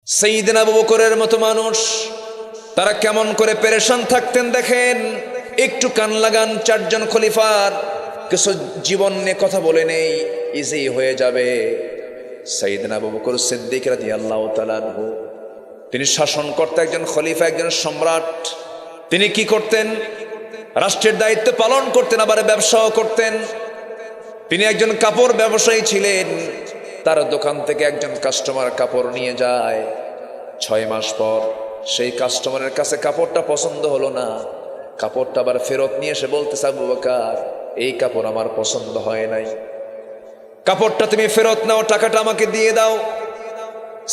সাইয়েদনা আবু বকরের মতো মানুষ তারা কেমন করে পেরেশান থাকতেন দেখেন। একটু কান লাগান, চারজন খলিফার কিছু জীবন নিয়ে কথা বলে নেই, ইজি হয়ে যাবে। সাইয়েদনা আবু বকর সিদ্দিক রাদিয়াল্লাহু তাআলা আনহু, তিনি শাসনকর্তা, একজন খলিফা, একজন সম্রাট। তিনি কি করতেন? রাষ্ট্রের দায়িত্ব পালন করতেন, আবার ব্যবসাও করতেন। তিনি একজন কাপড় ব্যবসায়ী ছিলেন। তার দোকান থেকে একজন কাস্টমার কাপড় নিয়ে যায়। 6 মাস পর সেই কাস্টমারের কাছে কাপড়টা পছন্দ হলো না। কাপড়টা আবার ফেরত নিয়ে এসে বলতেছে, আবু বকর, এই কাপড় আমার পছন্দ হয় নাই, কাপড়টা তুমি ফেরত নাও, টাকাটা আমাকে দিয়ে দাও।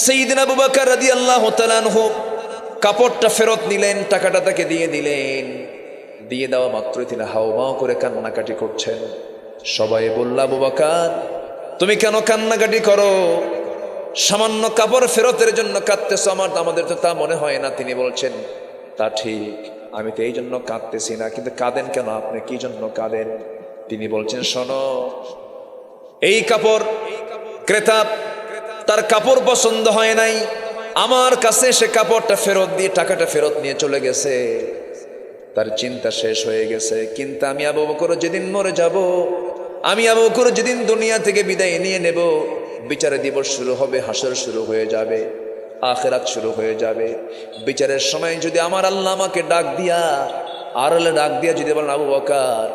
সাইয়েদনা আবু বকর রাদিয়াল্লাহু তাআলা আনহু কাপড়টা ফেরত নিলেন, টাকাটা তাকে দিয়ে দিলেন। দিয়ে দেওয়া মাত্রই তিনি হাউমাউ করে কান্নাকাটি করছেন। সবাই বলল, আবু বকর, তুমি কেন কান্নাকাটি করো? সামান্য কাপড় ফেরতের জন্য কাঁদতেছো? আমাদের তো তা মনে হয় না। তিনি বলছেন, তা ঠিক, আমি তো এই জন্য কাঁদতেছি না, কিন্তু কাঁদেন কেন আপনি? কি জন্য কাঁদেন? তিনি বলছেন, শোনো, এই কাপড় ক্রেতা, তার কাপড় পছন্দ হয় নাই, আমার কাছে সে কাপড়টা ফেরত দিয়ে টাকাটা ফেরত নিয়ে চলে গেছে। তার চিন্তা শেষ হয়ে গেছে। কিন্তু আমি আবু বকর যেদিন মরে যাব, আমি আবু বকর যেদিন দুনিয়া থেকে বিদায় নিয়ে নেব, বিচারের দিবস শুরু হবে, হাসর শুরু হয়ে যাবে, আখিরাত শুরু হয়ে যাবে। বিচারের সময় যদি আমার আল্লাহ আমাকে ডাক দিয়া যদি বলেন, আবু বকর,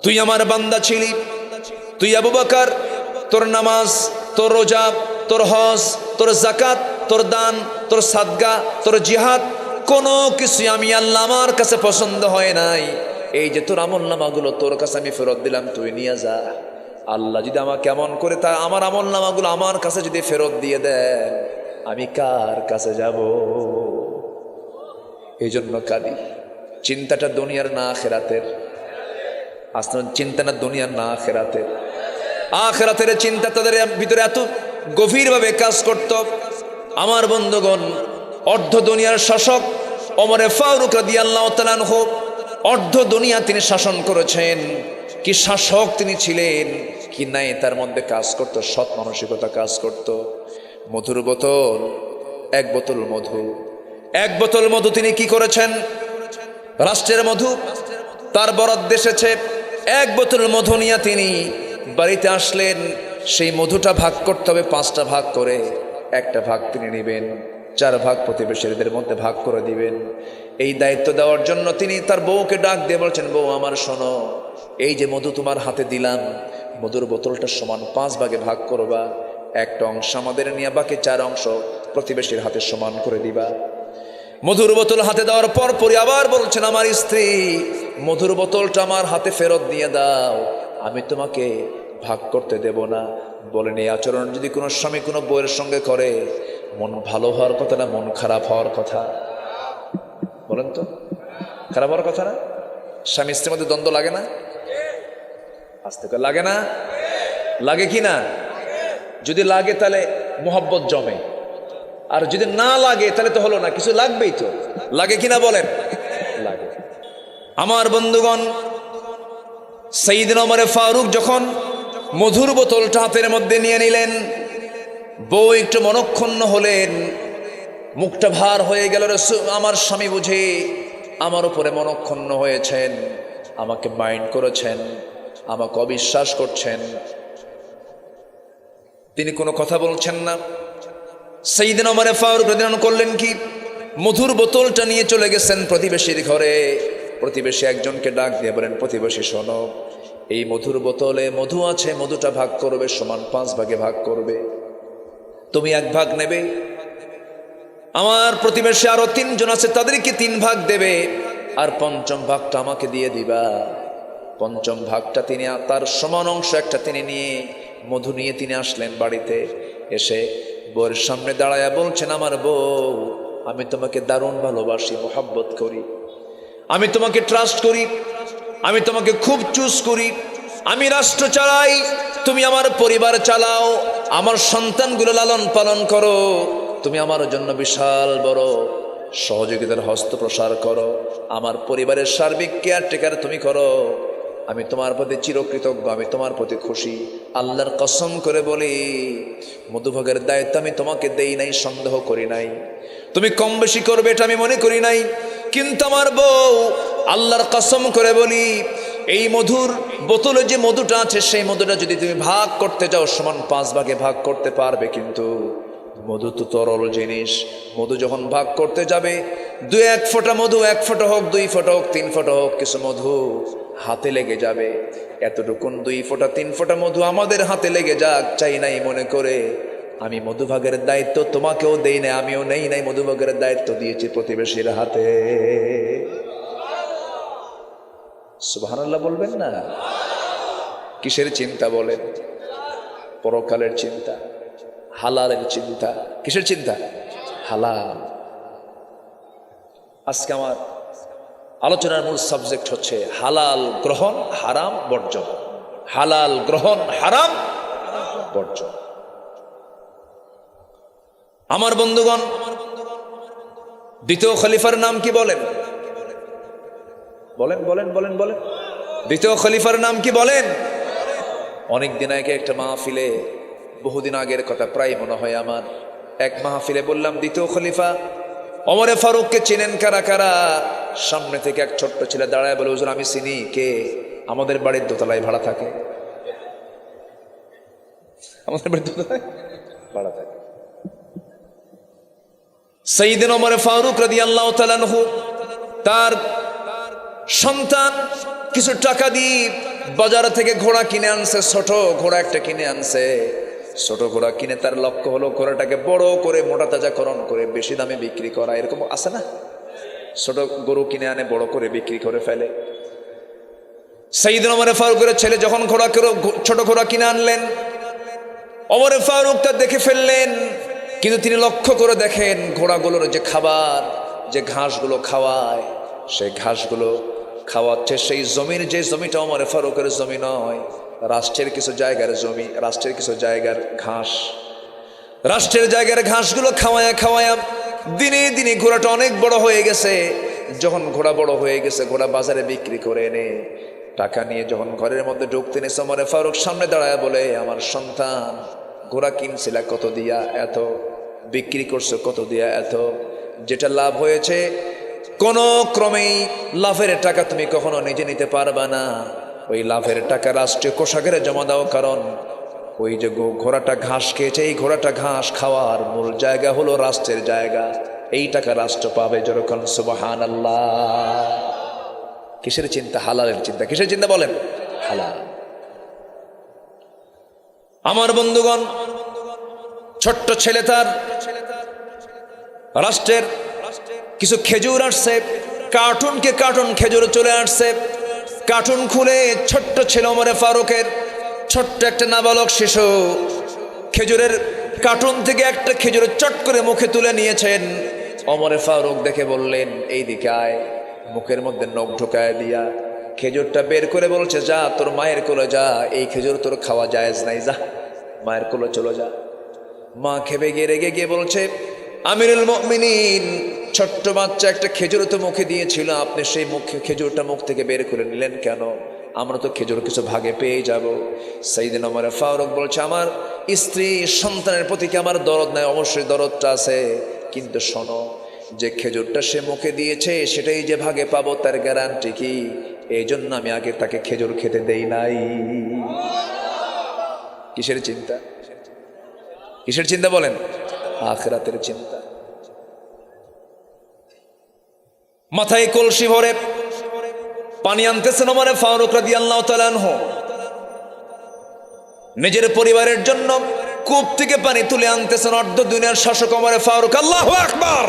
তুই আমার বান্দা ছিলি, তুই আবু বকর, তোর নামাজ, তোর রোজা, তোর হজ, তোর যাকাত, তোর দান, তোর সাদগা, তোর জিহাদ, কোনো কিছু আমি আল্লাহ আমার কাছে পছন্দ হয় নাই। এই যে তোর আমলনামাগুলো তোর কাছে আমি ফেরত দিলাম, তুই নিয়ে যা। আল্লাহ যদি আমাকে কেমন করে তা আমার আমলনামাগুলো আমার কাছে যদি ফেরত দিয়ে দেন, আমি কার কাছে যাব? এই জন্য কাঁদি। চিন্তাটা দুনিয়ার না আখিরাতের। আসলে চিন্তা না দুনিয়ার না আখিরাতের। আখিরাতের চিন্তা তাদের ভিতরে এত গভীরভাবে কাজ করত। আমার বন্ধুগণ, অর্ধ দুনিয়ার শাসক ওমরে ফারুক রাদিয়াল্লাহু তাআলা আনহু, অর্ধ দুনিয়া তিনি শাসন করেছেন। কি শাসক তিনি ছিলেন! কি নাই তার মধ্যে কাজ করত, সৎ মানসিকতা কাজ করত। মধুর বোতল, এক বোতল মধু তিনি কি করেছেন? রাষ্ট্রের মধু তার বরাদ্দ এসেছে, এক বোতল মধু নিয়ে তিনি বাড়িতে আসলেন। সেই মধুটা ভাগ করতে হবে 5টা ভাগ করে। একটা ভাগ তিনি নেবেন, 4 ভাগ প্রতিবেশীদের মধ্যে ভাগ করে দিবেন। এই দায়িত্ব দেওয়ার জন্য তিনি তার বউকে ডাক দিয়ে বলছেন, বউ আমার শোনো, এই যে মধু তোমার হাতে দিলাম, মধুর বোতলটা সমান 5 ভাগে ভাগ করবা। একটা অংশ আমাদের নিয়ে বাকি 4 অংশ প্রতিবেশীর হাতে সমান করে দিবা। মধুর বোতল হাতে দেওয়ার পরই আবার বলছেন, আমার স্ত্রী, মধুর বোতলটা আমার হাতে ফেরত দিয়ে দাও, আমি তোমাকে ভাগ করতে দেব না। বলেন, এই আচরণ যদি কোনো স্বামী কোনো বউয়ের সঙ্গে করে, মন ভালো হওয়ার কথা না মন খারাপ হওয়ার কথা? বলেন তো, খারাপ হওয়ার কথা না? স্বামী স্ত্রীর মধ্যে দ্বন্দ্ব লাগে না? আস্তে করে লাগে না? লাগে কি না? যদি লাগে তাহলে মোহাব্বত জমে, আর যদি না লাগে তাহলে তো হলো না, কিছু লাগবেই তো। লাগে কিনা বলেন? লাগে। আমার বন্ধুগণ, সাইয়েদনা ওমর ফারুক যখন মধুর বোতলটা হাতের মধ্যে নিয়ে নিলেন, বউ একটু মনক্ষুণ্ণ হলেন, মুখটা ভার হয়ে গেল। আমার স্বামী বুঝে আমার উপরে মনক্ষুণ্ণ হয়েছেন, আমাকে মাইন্ড করেছেন, আমাকে অবিশ্বাস করছেন। তিনি কোনো কথা বলছেন না। সাইয়েদনা ওমর ফারুক রাদিয়াল্লাহু করলেন কি? মধুর বোতলটা নিয়ে চলে গেছেন প্রতিবেশীর ঘরে। প্রতিবেশী একজনকে ডাক দিয়ে বলেন, প্রতিবেশী শোনো, এই মধুর বোতলে মধু আছে, মধুটা ভাগ করবে, সমান 5 ভাগে ভাগ করবে। তুমি 1 ভাগ নেবে, আমার প্রতিবেশী আরো 3 জন আছে, তাদেরকে 3 ভাগ দেবে, আর 5ম ভাগটা আমাকে দিয়ে দিবা। 5ম ভাগটা তিনি তার সমান অংশ একটা তিনি নিয়ে, মধু নিয়ে তিনি আসলেন বাড়িতে। এসে বউয়ের সামনে দাঁড়ায়া বলছেন, আমার বউ, আমি তোমাকে দারুণ ভালোবাসি, মোহাব্বত করি, আমি তোমাকে ট্রাস্ট করি, আমি তোমাকে খুব চুজ করি। আমি রাষ্ট্র চালাই, তুমি আমার পরিবার চালাও, আমার সন্তানগুলো লালন পালন করো, তুমি আমার জন্য বিশাল বড় সহযোগিতার হস্ত প্রসার করো, আমার পরিবারের সার্বিক কেয়ারটেকার তুমি করো। আমি তোমার প্রতি চিরকৃতজ্ঞ, আমি তোমার প্রতি খুশি। আল্লাহর কসম করে বলি, মধুভাগের দায়িত্ব আমি তোমাকে দেই নাই, সন্দেহ করি নাই। তুমি কম বেশি করবে এটা আমি মনে করি নাই। কিন্তু আমার বউ, আল্লাহর কসম করে বলি, এই মধুর বোতলে যে মধুটা আছে, সেই মধুটা যদি তুমি ভাগ করতে যাও, সমান 5 ভাগে ভাগ করতে পারবে। কিন্তু মধু তো তরল জিনিস, মধু যখন ভাগ করতে যাবে, 1 ফোঁটা মধু, 1 ফোঁটা হোক, 2 ফোঁটা হোক, 3 ফোঁটা হোক, কিছু মধু হাতে লেগে যাবে। এতটুকুন 2 ফোঁটা 3 ফোঁটা মধু আমাদের হাতে লেগে যাক, চাই নাই মনে করে আমি মধুভাগের দায়িত্ব তোমাকেও দেই নাই, আমিও নেই নাই, মধুভাগের দায়িত্ব দিয়েছি প্রতিবেশীর হাতে। সুবহানাল্লাহ বলবেন না? কিসের চিন্তা বলেন? পরকালের চিন্তা, হালালের চিন্তা। কিসের চিন্তা? হালাল। আজকে আমার আলোচনার মূল সাবজেক্ট হচ্ছে হালাল গ্রহণ, হারাম বর্জন। হালাল গ্রহণ, হারাম বর্জন। আমার বন্ধুগণ, দ্বিতীয় খলিফার নাম কি বলেন? বলেন বলেন বলেন বলেন। দ্বিতীয় খলিফার নাম কি বলেন? অনেক দিন আগে একটা মাহফিলে, বহুদিন আগের কথা, প্রায় মনে হয় আমার, এক মাহফিলে বললাম দ্বিতীয় খলিফা ওমরে ফারুককে চেনেন কারা কারা? সামনে থেকে এক ছোট্ট ছেলে দাঁড়ায় বলে, হুজুর আমি চিনি। কে? আমাদের বাড়ির দোতলায় ভাড়া থাকে। আমাদের বাড়ির দোতলায় ভাড়া থাকে। সাইয়েদনা ওমর ফারুক রাদিয়াল্লাহু তাআলা আনহু তার সন্তান কিছু টাকা দিয়ে বাজার থেকে ঘোড়া কিনে আনছে, ছোট ঘোড়া একটা কিনে আনছে। ছোট ঘোড়া কিনে তার লক্ষ্য হলো ঘোড়াটাকে বড় করে মোটা তাজাকরণ করে বেশি দামে বিক্রি করা। এরকম আছে না? ছোট গরু কিনে আনে, বড় করে বিক্রি করে ফেলে। সাইয়েদনা ওমর ফারুকের ছেলে যখন ছোট ঘোড়া কিনে আনলেন, ওমর ফারুক তা দেখে ফেললেন। কিন্তু তিনি লক্ষ্য করে দেখেন ঘোড়াগুলোর যে খাবার, যে ঘাসগুলো খাওয়ায়, সেই ঘাসগুলো খাওয়াচ্ছে সেই জমির, যে জমিটা ওমর ফারুকের জমি নয়, রাষ্ট্রের কিছু জায়গার জমি, রাষ্ট্রের কিছু জায়গার ঘাস। রাষ্ট্রের জায়গার ঘাসগুলো খাওয়ায়া খাওয়ায়া দিনে দিনে ঘোড়াটা অনেক বড় হয়ে গেছে। যখন ঘোড়া বড় হয়ে গেছে, ঘোড়া বাজারে বিক্রি করে এনে টাকা নিয়ে যখন ঘরের মধ্যে ঢুকতে নিয়েছে, ওমর ফারুক সামনে দাঁড়ায় বলে, আমার সন্তান, ঘোড়া কিনছিলা কত দিয়া? এত। বিক্রি করছো কত দিয়া? এত। যেটা লাভ হয়েছে, কোনো ক্রমেই লাভের টাকা তুমি কখনো নিজে নিতে পারবা না। ওই লাভের টাকা রাষ্ট্রীয় কোষাগারে জমা দাও, কারণ ওই যে ঘোড়াটা ঘাস খেয়েছে, এই ঘোড়াটা ঘাস খাওয়ার মূল জায়গা হলো রাষ্ট্রের জায়গা। এই টাকা রাষ্ট্র পাবে যখন। সুবহানাল্লাহ। কিসের চিন্তা? হালালের চিন্তা। কিসের চিন্তা বলেন? হালাল। আমার বন্ধুগণ, ছোট্ট ছেলে তার রাষ্ট্রের কিছু খেজুর আসছে, কার্টুনকে কার্টুন খেজুর চলে আসছে। কার্টুন খুলে ছোট্ট ছেলে ওমর ফারুকের, ছোট্ট একটা নাবালক শিশু, খেজুরের কার্টুন থেকে একটা খেজুর চট করে মুখে তুলে নিয়েছেন। ওমর ফারুক দেখে বললেন, এই দিকে আয়। মুখের মধ্যে নখ ঢোকায় দিয়া খেজুরটা বের করে বলছে, যা তোর মায়ের কোলে যা, এই খেজুর তোর খাওয়া জায়েজ নাই, যা মায়ের কোলে চলে যা। মা খেপে গিয়ে রেগে গিয়ে বলছে, আমিরুল মুমিনিন, ছোট্ট বাচ্চা একটা খেজুর তো মুখে দিয়েছিল, আপনি সেই খেজুরটা মুখ থেকে বের করে নিলেন কেন? আমরা তো খেজুর কিছু ভাগে পেয়ে যাব। সাইয়েদনা ওমর ফারুক বলছে, আমার স্ত্রী সন্তানের প্রতি কি আমার দরদ নাই? অবশ্যই দরদটা আছে, কিন্তু শোনো, যে খেজুরটা সে মুখে দিয়েছে সেটাই যে ভাগে পাবো তার গ্যারান্টি কি? এই জন্য আমি আগে তাকে খেজুর খেতে দেই নাই। কিসের চিন্তা? কিসের চিন্তা বলেন? আখিরাতের চিন্তা। মাথায় কলসি ভরে পানি আনতেছেন ওমর ফারুক রাদিয়াল্লাহু তাআলা আনহু। নিজের পরিবারের জন্য কূপ থেকে পানি তুলে আনতেছেন অর্ধ দুনিয়ার শাসক ওমর ফারুক। আল্লাহু আকবার।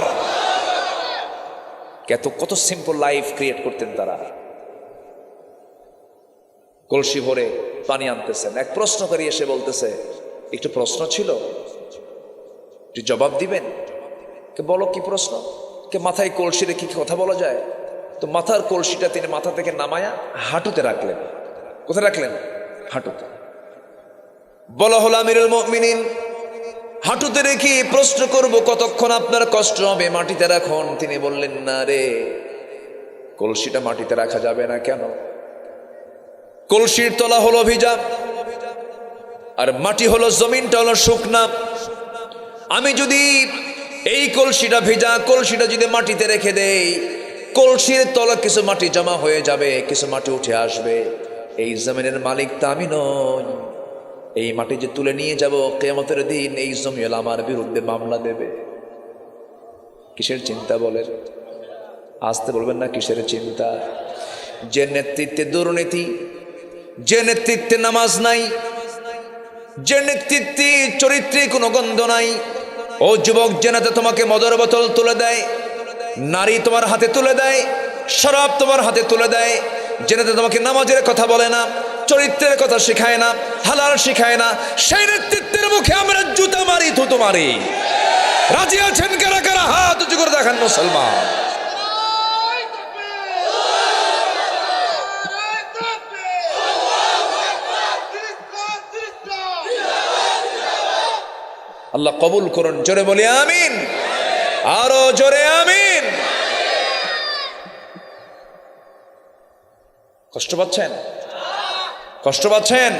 কত সিম্পল লাইফ ক্রিয়েট করতেন তারা। কলসি ভরে পানি আনতেছেন। এক প্রশ্নকারী এসে বলতেছে, একটু প্রশ্ন ছিল, একটু জবাব দিবেন? কে বলো কি প্রশ্ন? কে মাথায় কলসি রেখে কি কথা বলা যায়? তো মাথার কলসিটা তিনি মাথা থেকে নামায়া হাঁটুতে রাখলেন। কোথায় রাখলেন? হাঁটুতে। বলা হলো, আমিরুল মুমিনিন, হাঁটুতে রেখে প্রশ্ন করব, কতক্ষণ আপনার কষ্ট হবে? মাটিতে রাখুন। তিনি বললেন, না রে, কলসিটা মাটিতে রাখা যাবে না। কেন? কলসির তলা হলো ভিজা, আর মাটি হলো, জমিনটা হলো শুকনা। আমি যদি এই কলসিটা ভিজা কলসিটা যদি মাটিতে রেখে দেই, কলসির তলা কিছু মাটি জমা হয়ে যাবে, কিছু মাটি উঠে আসবে। এই জমিনের মালিক তা আমি নই। এই মাটি যে তুলে নিয়ে যাব, কিয়ামতের দিন এই জমিওয়ালা আমার বিরুদ্ধে মামলা দেবে। কিসের চিন্তা বলেন? আসতে বলবেন না, কিসের চিন্তা? যে নেতৃত্বে দুর্নীতি, যে নেতৃত্বে নামাজ নাই, যে নেতৃত্বে চরিত্রে কোনো গন্ধ নাই, ও যুবক, যে নেতা তোমাকে মদের বোতল তুলে দেয়, নারী তোমার হাতে তুলে দেয়, শরাব তোমার হাতে তুলে দেয়, যে নেতা তোমাকে নামাজের কথা বলে না, চরিত্রের কথা শেখায় না, হালাল শেখায় না, সেই নেতৃত্বের মুখে আমরা জুতা মারি, থুতু মারি। রাজি আছেন কারা কারা? হাত উঁচু করে দেখান মুসলমান। আল্লাহ কবুল করুন। জোরে বলি আমিন, আরো জোরে আমিন। কষ্ট পাচ্ছেন? কষ্ট পাচ্ছেন?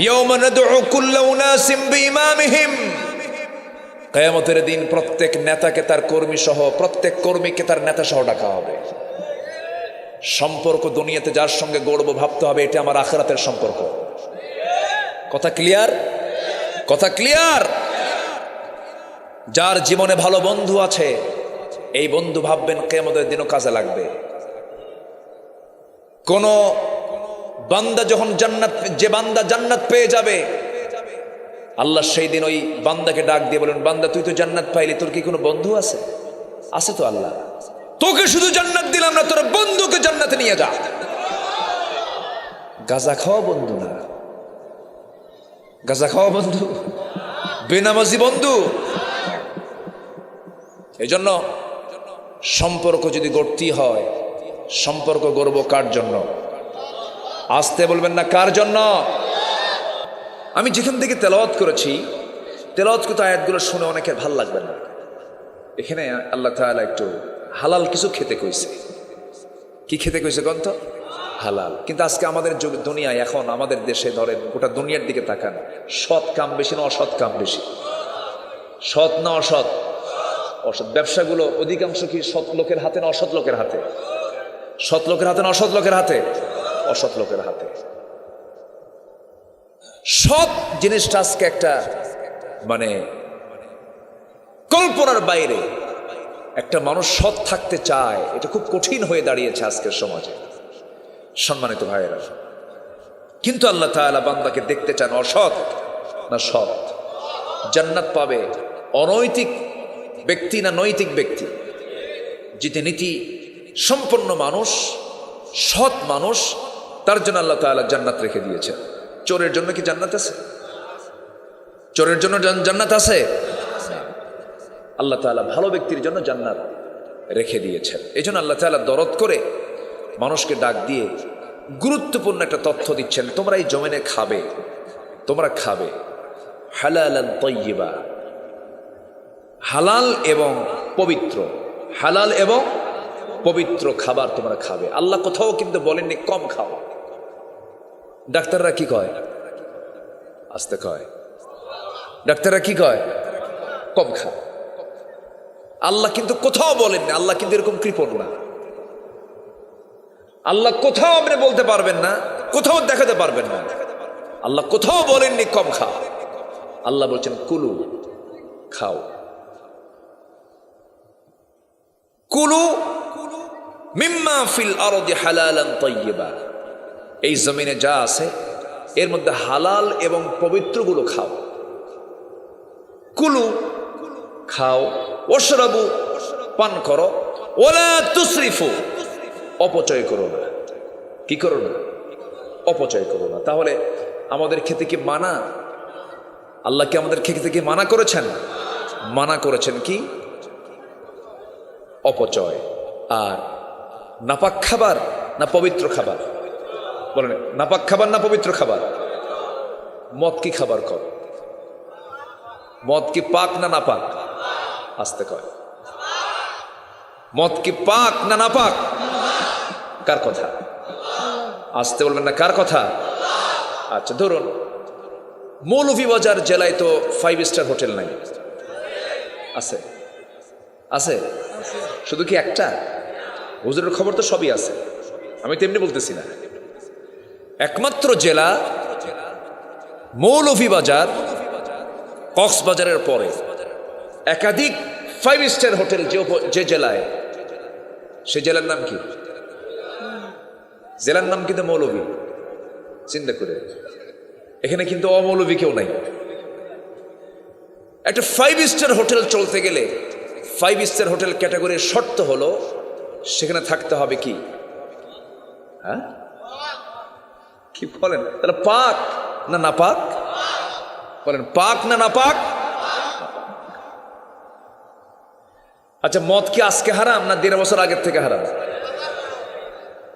ইয়াউমা নাদউ কুল্লা উনাসিম বিইমামিহিম। কিয়ামতের দিন প্রত্যেক নেতাকে তার কর্মী সহ, প্রত্যেক কর্মীকে তার নেতা সহ ডাকা হবে। সম্পর্ক দুনিয়াতে যার সঙ্গে গড়ব ভাবতে হবে এটা আমার আখিরাতের সম্পর্ক। কথা ক্লিয়ার? কথা ক্লিয়ার? যার জীবনে ভালো বন্ধু আছে, এই বন্ধু ভাববেন কিয়ামতের দিনও কাজে লাগবে। কোন বান্দা যখন জান্নাত, যে বান্দা জান্নাত পেয়ে যাবে, আল্লাহ সেই দিন ওই বান্দাকে ডাক দিয়ে বলেন, বান্দা তুই তো জান্নাত পাইলি, তোর কি কোনো বন্ধু আছে? আছে তো আল্লাহ, তোকে শুধু জান্নাত দিলাম না, তোর বন্ধুকে জান্নাতে নিয়ে যা। গাঁজা খাওয়া বন্ধু না, গাঁজা খাওয়া বন্ধু, বেনামাজি বন্ধু। এই জন্য সম্পর্ক যদি গড়তে হয়, সম্পর্ক গড়ব কার জন্য? আসতে বলবেন না, কার জন্য? আমি যেখান থেকে তেলাওয়াত করেছি, তেলাওয়াতকৃত আয়াতগুলো শুনে অনেকের ভাল লাগবে না। এখানে আল্লাহ তাআলা একটু হালাল কিছু খেতে কইছে। কি খেতে কইছে গন্ত? হালাল। কিন্তু আজকে আমাদের দুনিয়ায়, এখন আমাদের দেশে ধরেন, গোটা দুনিয়ার দিকে তাকান, সৎ কাম বেশি না অসৎ কাম বেশি? সৎ না অসৎ? অসৎ। ব্যবসাগুলো অধিকাংশ কি সৎ লোকের হাতে না অসৎ লোকের হাতে? সৎ লোকের হাতে না অসৎ লোকের হাতে? অসৎ লোকের হাতে। সৎ জিনিসটা আজকে একটা মানে কল্পনার বাইরে। একটা মানুষ সৎ থাকতে চায়, এটা খুব কঠিন হয়ে দাঁড়িয়েছে আজকের সমাজে, সম্মানিত ভাইয়েরা। কিন্তু আল্লাহ তাআলা বান্দাকে দেখতে চান অসৎ না সৎ। জান্নাত পাবে অনৈতিক ব্যক্তি না নৈতিক ব্যক্তি? যেতে নীতি সম্পন্ন মানুষ, সৎ মানুষ, তার জন্য আল্লাহ তাআলা জান্নাত রেখে দিয়েছেন। চোরের জন্য কি জান্নাত আছে? চোরের জন্য জান্নাত আছে? আল্লাহ তাআলা ভালো ব্যক্তির জন্য জান্নাত রেখে দিয়েছেন। এই জন্য আল্লাহ তাআলা দরদ করে মানুষকে ডাক দিয়ে গুরুত্বপূর্ণ একটা তথ্য দিচ্ছেন, তোমরা এই জমিনে খাবে, তোমরা খাবে হালালান তাইয়্যিবা, হালাল এবং পবিত্র, হালাল এবং পবিত্র খাবার তোমরা খাবে। আল্লাহ কোথাও কিন্তু বলেননি কম খাও। ডাক্তাররা কি কয়? আস্তে কয়। ডাক্তাররা কি কয়? কম খা। আল্লাহ কিন্তু কোথাও বলেননি। আল্লাহ কিন্তু এরকম কৃপণ না। আল্লাহ কোথাও আপনি বলতে পারবেন না, কোথাও দেখাতে পারবেন না, আল্লাহ কোথাও বলেননি কম খা। আল্লাহ বলছেন কুলু, খাও। কুলু মিম্মা ফিল আরদি হালালান তাইয়্যিবা, এই জমিনে যা আছে এর মধ্যে হালাল এবং পবিত্রগুলো খাও। কুলু, খাও। ওয়াশরাবু, পান করো। ওয়ালা তুসরিফু, অপচয় করো না। কি করো না? অপচয় করো না। তাহলে আমাদের খেতে কি মানা? আল্লাহ কি আমাদের খেতে কি মানা করেছেন? মানা করেছেন কি? অপচয়। আর নাপাক খাবার না পবিত্র খাবার? বলেন, নাপাক খাবার না পবিত্র খাবার? মদ কি খাবার কর? মদ কি পাক না নাপাক? আসতে কয়। মদ কি পাক না নাপাক? কার কথা? আসতে বলবেন না, কার কথা? আচ্ছা ধরুন মৌলভীবাজার জেলায় তো 5 স্টার হোটেল নাই, আছে? আছে শুধু কি একটা? হুজুরের খবর তো সবই আছে, আমি তেমনি বলতেছি না। একমাত্র জেলা মৌলভীবাজার, কক্সবাজারের পরে একাধিক 5 স্টার হোটেল যে জেলায়, সে জেলার নাম কি? জেলার নাম কিন্তু মৌলভী। চিন্তা করে, এখানে কিন্তু অমৌলভী কেউ নাই। একটা 5 স্টার হোটেল চলতে গেলে 5 স্টার হোটেল ক্যাটাগরির শর্ত হলো সেখানে থাকতে হবে কি? হ্যাঁ কি বলেন? তাহলে পাক না না পাক? বলেন পাক না না পাক? আচ্ছা মদ কি আজকে হারাম না 1.5 বছর আগের থেকে হারাম?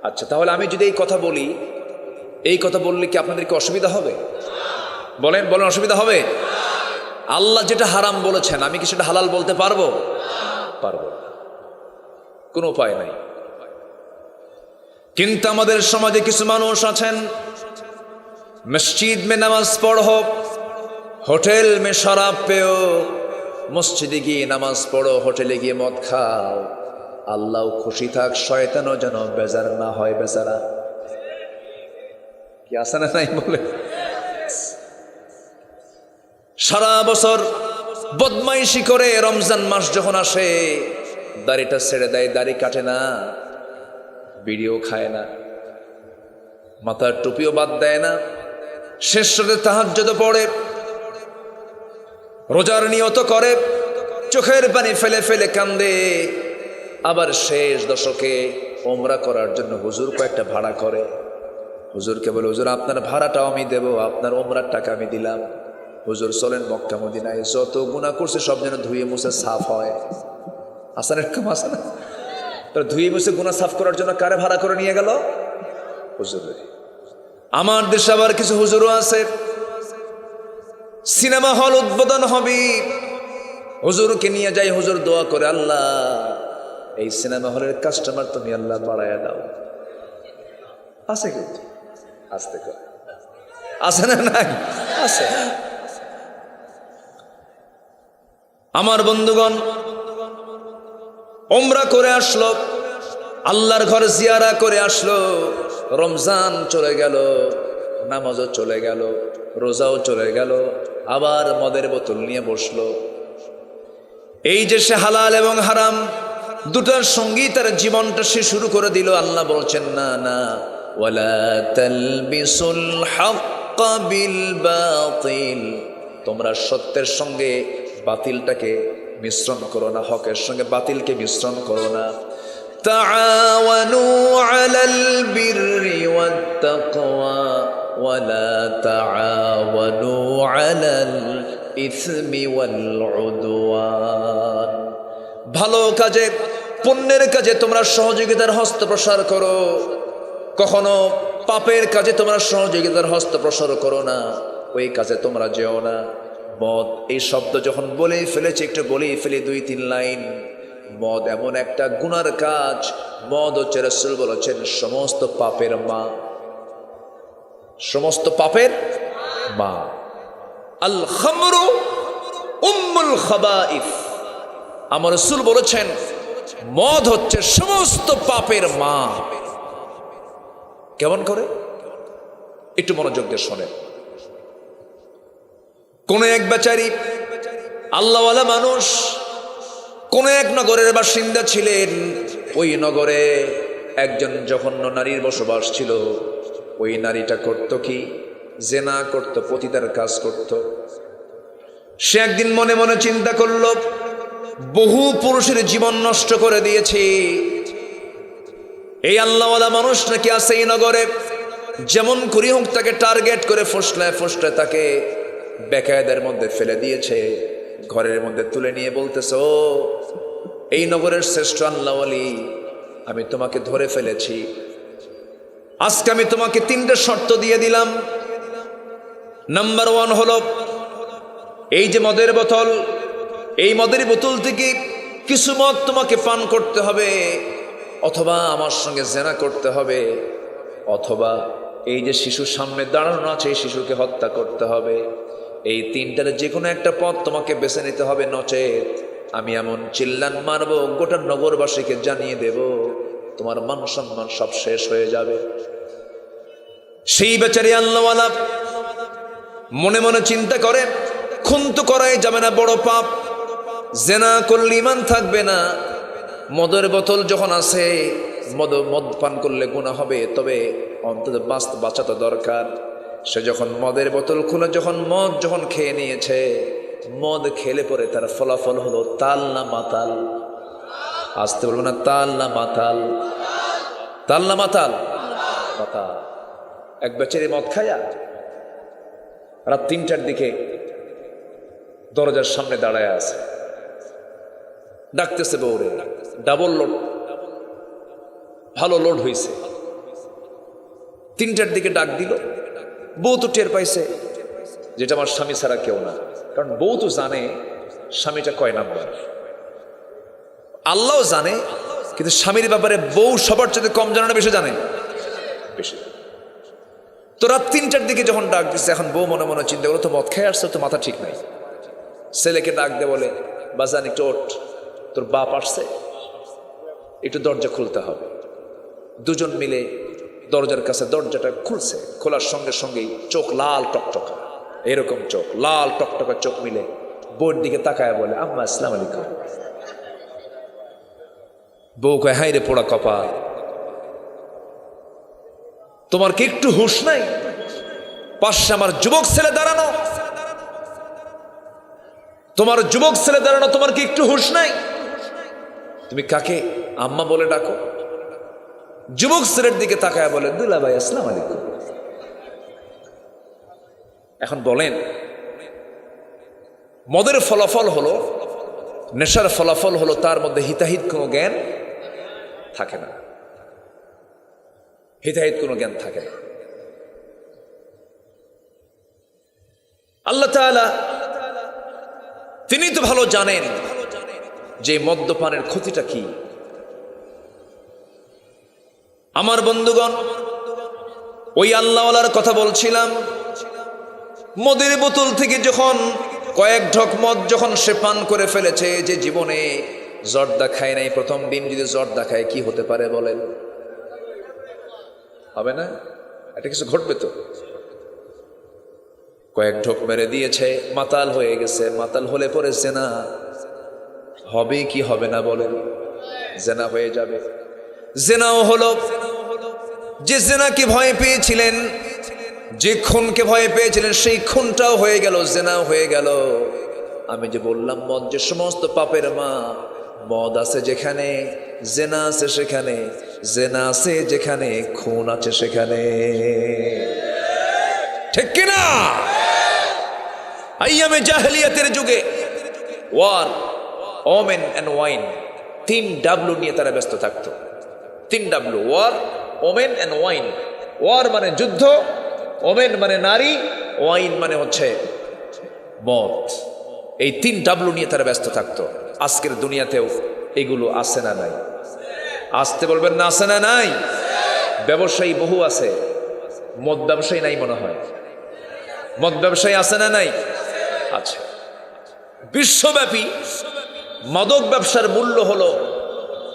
আচ্ছা তাহলে আমি যদি এই কথা বলি, এই কথা বললে কি আপনাদেরকে অসুবিধা হবে? বলেন বলেন, অসুবিধা হবে? আল্লাহ যেটা হারাম বলেছেন আমি কি সেটা হালাল বলতে পারবো? পারবো, কোনো উপায় নাই। কিন্তু আমাদের সমাজে কিছু মানুষ আছেন, মসজিদ মে নামাজ পড়ো, হোটেল মে শরাব পেও, মসজিদে গিয়ে নামাজ পড়ো, হোটেলে গিয়ে মদ খাও, আল্লাহ খুশি থাক, শয়তানও যেন বেজার না হয়। বেচারা কি আছে না নাই? বলে সারা বছর বদমাইশি করে, রমজান মাস যখন আসে দাড়িটা ছেড়ে দেয়, দাড়ি কাটে না, বিড়িও খায় না, মাথার টুপিও বাদ দেয় না, শেষ রাতে তাহাজ্জুদ পড়ে, রোজার নিয়ত করে, চোখের পানি ফেলে ফেলে কান্দে, আবার শেষ দশকে ওমরা করার জন্য হুজুর কয়েকটা ভাড়া করে। হুজুরকে বলে, হুজুর আপনার ভাড়াটাও আমি দেব, আপনার ওমরার টাকা আমি দিলাম। হুজুর চলেন মক্কা মদিনায়, যত গুনাহ করছে সব যেন ধুয়ে মুছে সাফ হয়। আসানের কাম আসে না? তাহলে ধুয়ে মুছে গুনাহ সাফ করার জন্য কারে ভাড়া করে নিয়ে গেল? হুজুর। আমার দেশে আবার কিছু হুজুরও আছে, সিনেমা হল উদ্বোধন হবে, হুজুরকে নিয়ে যাই, হুজুর দোয়া করে, আল্লাহ এই সিনেমা হলের কাস্টমার তুমি আল্লাহ বাড়াইয়া দাও। আছে কিন্তু আসতে করে, আছে না নাই? আছে। আমার বন্ধুগণ ওমরা করে আসলো, আল্লাহর ঘর জিয়ারা করে আসলো, রমজান চলে গেল, নামাজও চলে গেল, রোজাও চলে গেল, আবার মদের বোতল নিয়ে বসলো। এই যে সে হালাল এবং হারাম দুটার সঙ্গী তার জীবনটা সে শুরু করে দিল। আল্লাহ বলছেন না না, ওয়ালা তালবিসুল হাক্কা বিল বাতিল, তোমরা সত্যের সঙ্গে বাতিলটাকে মিশ্রণ করো না, হকের সঙ্গে বাতিলকে মিশ্রণ করো না। তাআওয়ানু আলাল বিররি ওয়াত তাকওয়া ওয়ালা তাআওয়ানু আলাল ইসমি ওয়াল উদওয়ান, ভালো কাজে পুণ্যের কাজে তোমরা সহযোগিতার হস্ত প্রসার করো, কখনো পাপের কাজে তোমরা সহযোগিতার হস্ত প্রসার করো না, ওই কাজে তোমরা যেও না। মদ এই শব্দ যখন বলেই ফেলেছি, একটু বলেই ফেলি 2-3 লাইন। মদ এমন একটা গুনার কাজ, মদ হচ্ছে রাসূল বলেছেন সমস্ত পাপের মা, সমস্ত পাপের মা। আল খামরু উম্মুল খাবাইস, আমার রাসূল বলেছেন মদ হচ্ছে সমস্ত পাপের মা। কেমন করে? একটু মনোযোগ দিয়ে শোনেন। কোন এক বেচারি আল্লাহওয়ালা মানুষ কোন এক নগরের বাসিন্দা ছিলেন। ওই নগরে একজন জঘন্য নারীর বসবাস ছিল। ওই নারীটা করত কি? জেনা করত, পতিতার কাজ করত। সে একদিন মনে মনে চিন্তা করল, বহু পুরুষের জীবন নষ্ট করে দিয়েছি, এই আল্লাহওয়ালা মানুষ নাকি আছে এই নগরে, যেমন করি হোক তাকে টার্গেট করে ফসলায় ফসলায় তাকে বেকায়দার মধ্যে ফেলে দিয়েছে। ঘরের মধ্যে তুলে নিয়ে বলতেছে, ও এই নগরের শ্রেষ্ঠ আল্লাহওয়ালি, আমি তোমাকে ধরে ফেলেছি, আজকে আমি তোমাকে 3টে শর্ত দিয়ে দিলাম। নাম্বার 1 হলো, এই যে মদের বোতল, এই মদের বোতল থেকে কিছু মদ তোমাকে পান করতে হবে, অথবা আমার সঙ্গে জেনা করতে হবে। অথবা এই যে শিশুর সামনে দাঁড়ানো আছে এই শিশুকে হত্যা করতে হবে। এই তিনটার যে কোনো একটা পথ তোমাকে বেছে নিতে হবে, নচেত আমি এমন চিল্লান মারবো গোটা নগরবাসীকে জানিয়ে দেব তোমার মান সম্মান সব শেষ হয়ে যাবে। সেই বেচারি আল্লাহওয়ালা মনে মনে চিন্তা করে, খুন তো করাই যাবে না, বড় পাপ, জেনা করলে ঈমান থাকবে না, মদের বোতল যখন আছে মদ পান করলে গুনাহ হবে, তবে অন্তত বাঁচা তো দরকার। সে যখন মদের বোতল খুলে মদ খেয়ে নিয়েছে, মদ খেলে পরে তার ফলাফল হলো তাল না মাতাল। আসতে বলবো না, তাল না মাতাল? তাল না মাতাল? মাতাল। এক বেচারি মদ খায়া রাত 3টার দিকে দরজার সামনে দাঁড়ায় আছে, ডাকতেছে বউরে, ডাবল লোড, ভালো লোড হয়েছে। 3টার দিকে ডাক দিল, বউ তো টের পাইছে যেটা আমার স্বামী ছাড়া কেউ না, কারণ বউ তো জানে স্বামীটা কয় নাম্বার, আল্লাহও জানে, কিন্তু স্বামীর ব্যাপারে বউ সবার চেয়ে কম জানে না, বেশি জানে, বেশি। তো রাত 3টার দিকে যখন ডাক দিচ্ছে, এখন বউ মনে মনে চিন্তা করলো তো মদ খেয়ে আসছে, তো মাথা ঠিক নাই। ছেলেকে ডাক দিয়ে বলে, বাজান একটু ওঠ, তোর বাপ আসছে, একটু দরজা খুলতে হবে। দুজন মিলে দরজার কাছে দরজাটা খুলছে, খোলার সঙ্গে সঙ্গেই চোখ লাল টকটকা, এরকম চোখ, লাল টকটকা চোখ মিলে বউর দিকে তাকায় বলে, আম্মা আসসালামু আলাইকুম। বউ কয়, হাই রে পোড়া কপাল, তোমার কি একটু হুঁশ নাই? পাশে আমার যুবক ছেলে দাঁড়ানো, তোমার যুবক ছেলে দাঁড়ানো, তোমার কি একটু হুঁশ নাই? তুমি কাকে আম্মা বলে ডাকো? যুবক ছেলের দিকে তাকায় বলে, দুলা ভাই আসসালামু আলাইকুম। এখন বলেন, মদের ফলাফল হলো, নেশার ফলাফল হলো তার মধ্যে হিতাহিত কোনো জ্ঞান থাকে না, হিতাহিত কোনো জ্ঞান থাকে না। আল্লাহ তাআলা তিনি তো ভালো জানেন যে মদ্যপানের ক্ষতিটা কি। আমার বন্ধুগণ, ওই আল্লাহওয়ালার কথা বলছিলাম, মদের বোতল থেকে যখন কয়েক ঢক মদ যখন সে পান করে ফেলেছে, যে জীবনে জর্দা খায় নাই, প্রথম দিন যদি জর্দা খায় কি হতে পারে বলেন? হবে না? এটা কিছু ঘটবে তো। কয়েক ঢোক মেরে দিয়েছে, মাতাল হয়ে গেছে, মাতাল হলে পরে জেনা হবে কি হবে না বলেন? জেনা হয়ে যাবে। জেনাও হলো, যে জেনাকে ভয় পেয়েছিলেন, যে খুনকে ভয় পেয়েছিলেন, সেই খুনটাও হয়ে গেল, জেনাও হয়ে গেল। আমি যে বললাম মদ যে সমস্ত পাপের মা, মদ আছে যেখানে জেনা আছে সেখানে, জেনা আছে যেখানে খুন আছে সেখানে, ঠিক কিনা? আইয়ামে জাহেলিয়াতের যুগে war, women and wine, 3W নিয়ে তারা ব্যস্ত থাকতো। 3W, war, women and wine. War মানে যুদ্ধ, ওমেন মানে নারী, ওয়াইন মানে হচ্ছে মদ। এই 3W নিয়ে তারা ব্যস্ত থাকতো। আজকের দুনিয়াতেও এগুলো আছে না নাই? আসতে বলবেন না, আছে না নাই? ব্যবসায়ী বহু আছে, মদ ব্যবসায়ী নাই মনে হয়। মদ ব্যবসায়ী আছে না নাই? আছে। বিশ্বব্যাপী মাদক ব্যবসার মূল্য হলো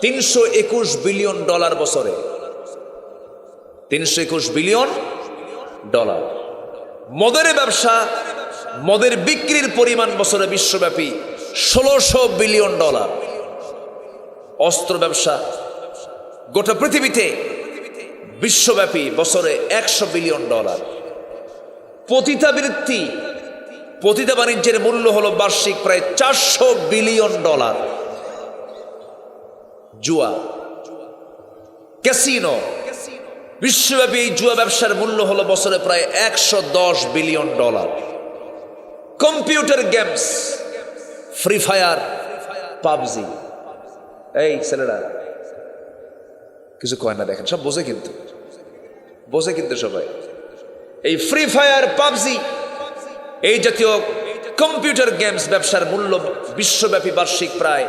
$321 বিলিয়ন বছরে। $321 বিলিয়ন। মদের ব্যবসা, মদের বিক্রির পরিমাণ বছরে বিশ্বব্যাপী $1600 বিলিয়ন। অস্ত্র ব্যবসা গোটা পৃথিবীতে বিশ্বব্যাপী বছরে $100 বিলিয়ন। পতিতাবৃত্তি, পতিতা বাণিজ্যের মূল্য হলো বার্ষিক প্রায় $400 বিলিয়ন। জুয়া, ক্যাসিনো, বিশ্বব্যাপী এই জুয়া ব্যবসার মূল্য হলো বছরে প্রায় $110 billion. Computer games, free fire, PUBG, এই ছেলেরা কিছু কয় না, দেখেন সব বোঝে, কিন্তু বোঝে কিন্তু সবাই। এই ফ্রি ফায়ার, পাবজি, এই জাতীয় কম্পিউটার গেমস ব্যবসার মূল্য বিশ্বব্যাপী বার্ষিক প্রায়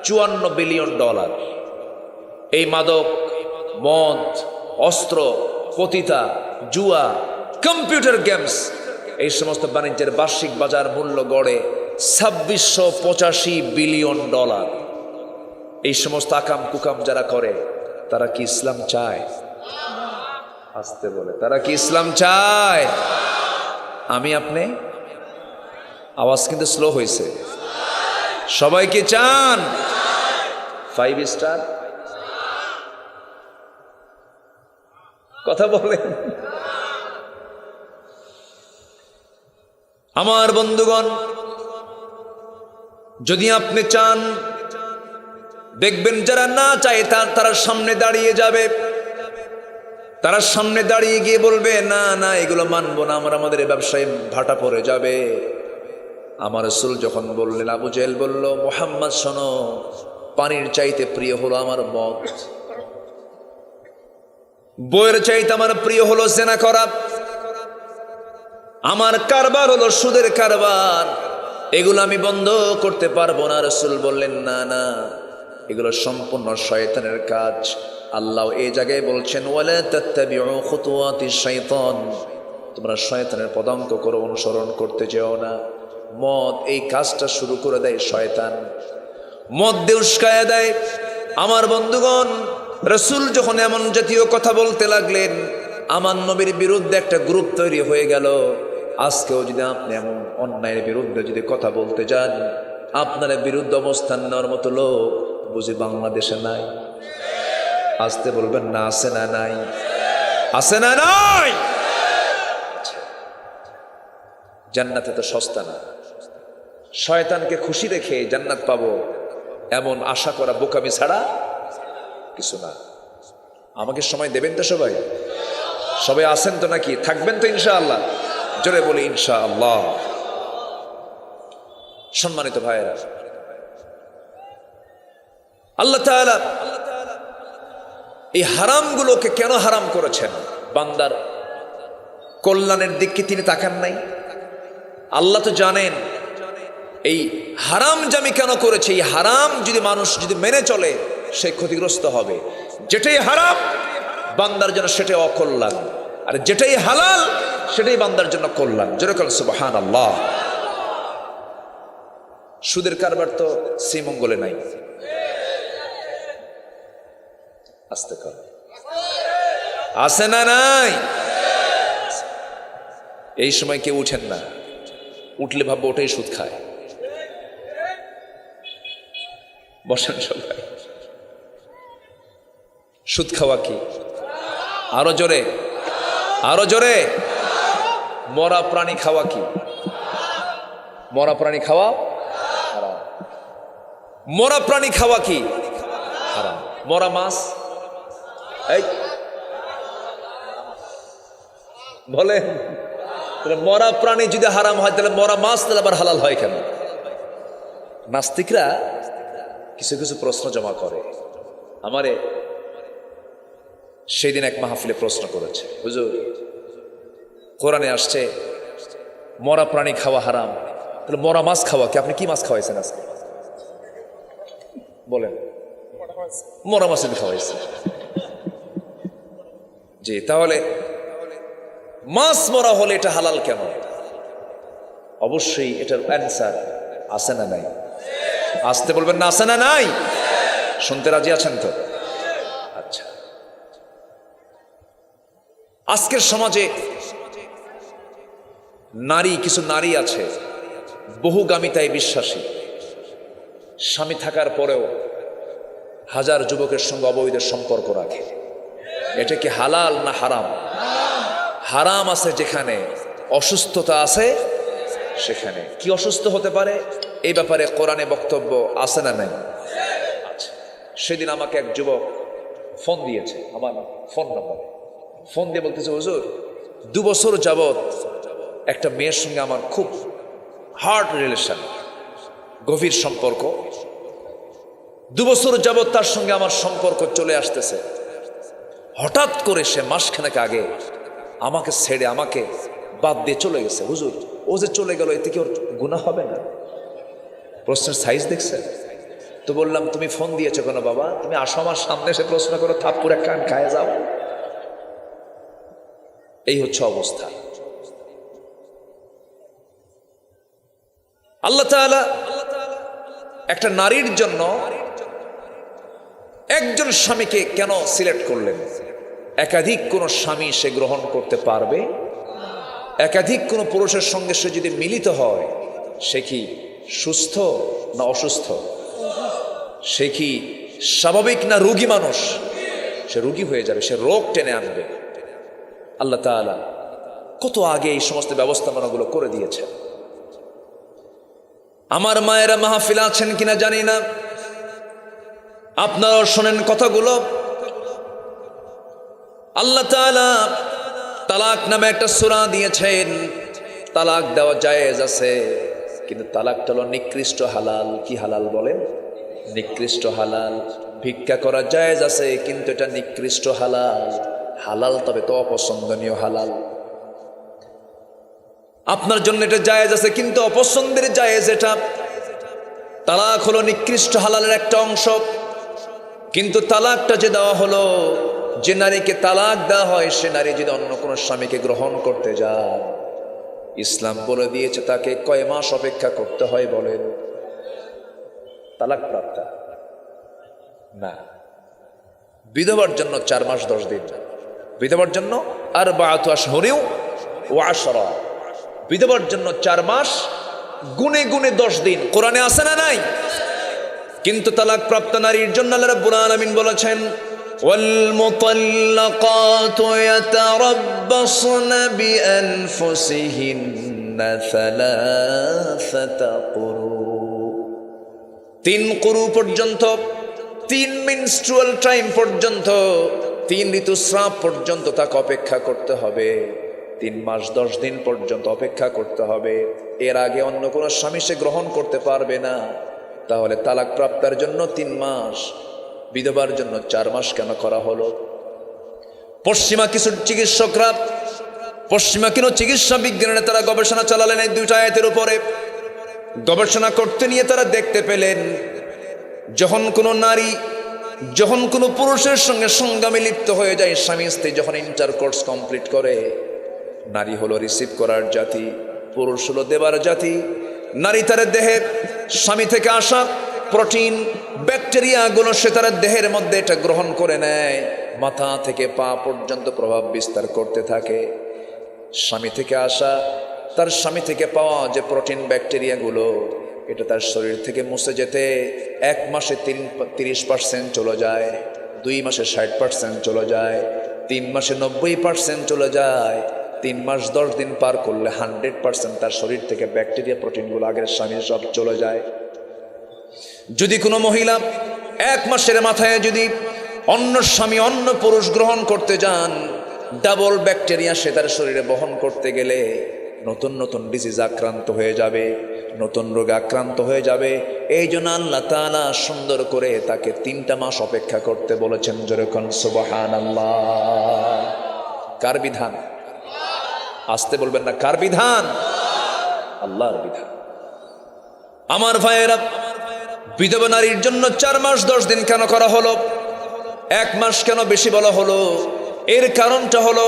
$54 বিলিয়ন। এই মাদক, মদ, অস্ত্র, পতিতা, জুয়া, কম্পিউটার গেমস, এই সমস্ত বাণিজ্যের বার্ষিক বাজার মূল্য গড়ে $2685 বিলিয়ন। এই সমস্ত আকাম কুকাম যারা করে তারা কি ইসলাম চায়? আসতে বলে, তারা কি ইসলাম চায়? আমি আপনি? আওয়াজ কিন্তু স্লো হয়েছে। সবাই কি চান 5 স্টার? কথা বলেন। আমার বন্ধুগণ, যদি আপনি চান, দেখবেন যারা না চায় তারা সামনে দাঁড়িয়ে যাবে, তারা সামনে দাঁড়িয়ে গিয়ে বলবে, না না এগুলো মানবো না, আমাদের ব্যবসায় ভাটা পড়ে যাবে। আমার রাসূল যখন বললেন, আবু জেহেল বলল, মুহাম্মদ শোনো, পানির চাইতে প্রিয় হলো আমার মদ, বইয়ের চাইতে আমার প্রিয় হলো জেনা করা, আমার কারবার হলো সুদের কারবার, এগুলো আমি বন্ধ করতে পারবো না। রাসূল বললেন, না না, এগুলো সম্পূর্ণ শয়তানের কাজ। আল্লাহ এই জায়গায় বলছেন, ওয়ালা তাত্তাবিউ খুতুওয়াতিশ শাইতান, তোমরা শয়তানের পদাঙ্ক করে অনুসরণ করতে যেও না। মদ এই কাজটা শুরু করে দেয় শয়তান, মদ দিয়ে উস্কায়া দেয়। আমার বন্ধুগণ, রাসূল যখন এমন জাতীয় কথা বলতে লাগলেন, আমার নবীর বিরুদ্ধে একটা গ্রুপ তৈরি হয়ে গেল। আজকেও যদি আপনি এমন অন্যায়ের বিরুদ্ধে যদি কথা বলতে যান, আপনার বিরুদ্ধে অবস্থান নেওয়ার মতো লোক বুঝি বাংলাদেশে নাই? আসতে বলবেন না, আছে না নাই? আছে না নাই? জান্নাতে তো সস্তা না। শয়তানকে খুশি রেখে জান্নাত পাবো এমন আশা করা বোকামি ছাড়া কিছু না। আমাকে সময় দেবেন তো সবাই? সবাই আছেন তো নাকি? থাকবেন তো ইনশাআল্লাহ? জোরে বলি ইনশাআল্লাহ। সম্মানিত ভাইয়েরা, আল্লাহ তাআলা এই হারামগুলোকে কেন হারাম করেছেন? বান্দার কল্যাণের দিকে তিনি তাকান নাই? আল্লাহ তো জানেন এই হারাম যে আমি কেন করেছি। এই হারাম যদি মানুষ যদি মেনে চলে, সে ক্ষতিগ্রস্ত হবে। যেটাই হারাম বান্দার জন্য সেটাই অকল্যাণ, আর যেটাই হালাল সেটাই বান্দার জন্য কল্যাণ। যেরকম সুবহানাল্লাহ। সুদের কারবার তো শ্রীমঙ্গলে নাই। আস্তে কর, আছে না নাই? এই সময় কেউ উঠেন না, উঠলে ভাববো ওটাই সুদ খায়। বসেন সবাই। সুদ খাওয়া কি? আরো জোরে, আরো জোরে। মরা প্রাণী খাওয়া কি? মরা প্রাণী খাওয়া হারাম। মরা প্রাণী খাওয়া কি? হারাম। মরা মাছ, এই বলেন, মরা প্রাণী যদি হারাম হয় তাহলে মরা মাছ তাহলে আবার হালাল হয় কেন? নাস্তিকরা কিছু কিছু প্রশ্ন জমা করে। আমারে সেদিন এক মাহফিলে প্রশ্ন করেছে, হুজুর কোরআনে আসছে মরা প্রাণী খাওয়া হারাম, তাহলে মরা মাছ খাওয়া কি? আপনি কি মাছ খাওয়াইছেন আজকে? বলেন। মরা মাছ খাওয়াইছে। জি, তাহলে মাছ মরা হলে এটা হালাল কেন? অবশ্যই এটার অ্যান্সার আছে না নাই? আসতে বলবেন না, আছে না নাই? শুনতে রাজি আছেন তো? আচ্ছা, আজকের সমাজে নারী, কিছু নারী আছে বহুগামিতায় বিশ্বাসী। স্বামী থাকার পরেও হাজার যুবকের সঙ্গে অবৈধ সম্পর্ক রাখে। এটা কি হালাল না হারাম? হারাম আছে যেখানে, অসুস্থতা আছে সেখানে। কি অসুস্থ হতে পারে এই ব্যাপারে কোরআনে বক্তব্য আছে না নাই? আচ্ছা, সেদিন আমাকে এক যুবক ফোন দিয়েছে, আমার ফোন নম্বরে ফোন দিয়ে বলতেছে, হুজুর 2 বছর যাবৎ একটা মেয়ের সঙ্গে আমার খুব হার্ড রিলেশন, গভীর সম্পর্ক। 2 বছর যাবৎ তার সঙ্গে আমার সম্পর্ক চলে আসতেছে। হঠাৎ করে সে মাসখানেক আগে আমাকে ছেড়ে, আমাকে বাদ দিয়ে চলে গেছে। হুজুর, ও যে চলে গেল এতে কি ওর গুনাহ হবে না? প্রশ্নের সাইজ দেখছেন তো? বললাম, তুমি ফোন দিয়েছো কেন বাবা? তুমি আসো আমার সামনে এসে প্রশ্ন করো, থাপ্পড় এক কান খায় যাও। এই হচ্ছে অবস্থা। আল্লাহ তাআলা একটা নারীর জন্য একজন স্বামীকে কেন সিলেক্ট করলেন? একাধিক কোনো স্বামী সে গ্রহণ করতে পারবে? একাধিক কোনো পুরুষের সঙ্গে সে যদি মিলিত হয়, সে কি সুস্থ না অসুস্থ? সে কি স্বাভাবিক না রোগী মানুষ? সে রোগী হয়ে যাবে, সে রোগ টেনে আনবে। আল্লাহ তাআলা কত আগে এই সমস্ত ব্যবস্থাপনাগুলো করে দিয়েছেন। আমার মায়েরা মাহফিল আছেন কিনা জানি না, আপনারাও শোনেন কথাগুলো। আল্লাহ তাআলা তালাক নামে একটা সূরা দিয়েছেন। তালাক দেওয়া জায়েজ আছে, কিন্তু তালাকটা হলো নিকৃষ্ট হালাল। কি হালাল বলেন? নিকৃষ্ট হালাল। ভিক্ষা করা জায়েজ আছে, কিন্তু এটা নিকৃষ্ট হালাল। হালাল তবে তো অপছন্দনীয় হালাল। আপনার জন্য এটা জায়েজ আছে, কিন্তু অপছন্দের জায়েজ এটা। তালাক হলো নিকৃষ্ট হালালের একটা অংশ। কিন্তু তালাকটা যে দেওয়া হলো, যে নারীকে তালাক দেওয়া হয়, সে নারী যদি অন্য কোনো স্বামীকে গ্রহণ করতে যায়, ইসলাম বলে দিয়েছে তাকে কয় মাস অপেক্ষা করতে হয় বলেন? তালাক প্রাপ্তা না। বিধবার জন্য 4 মাস 10 দিন, বিধবার জন্য আরবাআতু আশহুরিন ওয়া আশরা। বিধবার জন্য 4 মাস গুনে গুনে 10 দিন। কোরআনে আছে না নাই? কিন্তু তালাক প্রাপ্ত নারীর জন্য আল্লাহ রাব্বুল আলামিন বলেছেন, ওয়াল মুতাল্লাকাতু ইয়াতারাব্বাসনা বিআনফুসিহিন্না সালাসাতা কুরু। 3 কুরু পর্যন্ত, 3 মেনস্ট্রুয়াল টাইম পর্যন্ত, 3 ঋতুস্রাব পর্যন্ত তাকে অপেক্ষা করতে হবে। 3 মাস 10 দিন পর্যন্ত অপেক্ষা করতে হবে। এর আগে অন্য কোনো স্বামী সে গ্রহণ করতে পারবে না। তাহলে তালাক প্রাপ্তার জন্য 3 মাস, বিধবার জন্য 4 মাস কেন করা হলো? পশ্চিমা কিছু চিকিৎসকরা, পশ্চিমা কিছু চিকিৎসা বিজ্ঞানীরা তারা গবেষণা চালালেন এই 2টা আয়াতের উপরে। গবেষণা করতে নিয়ে তারা দেখতে পেলেন, যখন কোনো নারী, যখন কোনো পুরুষের সঙ্গে সংগ্রামে লিপ্ত হয়ে যায়, স্বামী স্ত্রী যখন ইন্টারকোর্স কমপ্লিট করে, নারী হলো রিসিভ করার জাতি, পুরুষ হলো দেবার জাতি। নারী তার দেহে স্বামী থেকে আসা প্রোটিন, ব্যাকটেরিয়াগুলো সে তার দেহের মধ্যে এটা গ্রহণ করে নেয়, মাথা থেকে পা পর্যন্ত প্রভাব বিস্তার করতে থাকে। স্বামী থেকে আসা, তার স্বামী থেকে পাওয়া যে প্রোটিন ব্যাকটেরিয়াগুলো, এটা তার শরীর থেকে মুছে যেতে 1 মাসে 30% চলে যায়, 2 মাসে 60% চলে যায়, 3 মাসে 90% চলে যায়, 3 মাস 10 দিন পার করলে 100% তার শরীর থেকে ব্যাকটেরিয়া প্রোটিনগুলো আগের স্বামীর সব চলে যায়। যদি কোনো মহিলা 1 মাসের মাথায় যদি অন্য স্বামী, অন্য পুরুষ গ্রহণ করতে যান, ডাবল ব্যাকটেরিয়া সে তার শরীরে বহন করতে গেলে নতুন নতুন ডিজিজ আক্রান্ত হয়ে যাবে, নতুন রোগে আক্রান্ত হয়ে যাবে। এই জন্য আল্লাহ তাআলা সুন্দর করে তাকে 3টা মাস অপেক্ষা করতে বলেছেন। যেরকম সুবহানাল্লাহ। কার বিধান? আসতে বলবেন না, কার বিধান? আল্লাহর বিধান। আমার ভাইয়েরা, বিধবা নারীর জন্য 4 মাস 10 দিন কেন করা হলো? 1 মাস কেন বেশি বলা হলো? এর কারণটা হলো,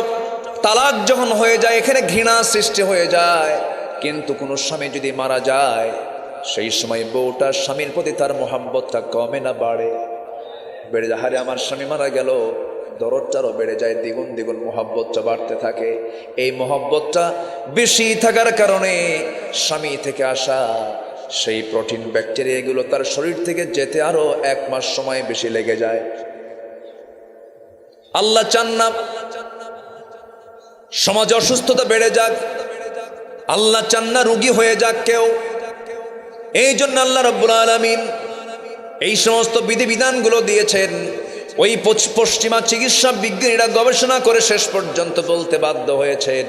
তালাক যখন হয়ে যায়, এখানে ঘৃণা সৃষ্টি হয়ে যায়। কিন্তু কোনো স্বামী যদি মারা যায়, সেই সময় বউটার স্বামীর প্রতি তার মোহাব্বতটা কমে না বাড়ে? বেড়ে যায়। হারে আমার স্বামী মারা গেল, দরদটারও বেড়ে যায়, দ্বিগুণ দ্বিগুণ মোহাব্বতটা বাড়তে থাকে। এই মোহাব্বতটা বেশি থাকার কারণে স্বামী থেকে আসা সেই প্রোটিন ব্যাকটেরিয়াগুলো তার শরীর থেকে যেতে আরো 1 মাস সময় বেশি লেগে যায়। আল্লাহ চান না সমাজে অসুস্থতা বেড়ে যাক, আল্লাহ চান না রোগী হয়ে যাক কেউ। এই জন্য আল্লাহ রাব্বুল আলামিন এই সমস্ত বিধিবিধানগুলো দিয়েছেন। ওই পশ্চিমা চিকিৎসা বিজ্ঞানীরা গবেষণা করে শেষ পর্যন্ত বলতে বাধ্য হয়েছেন,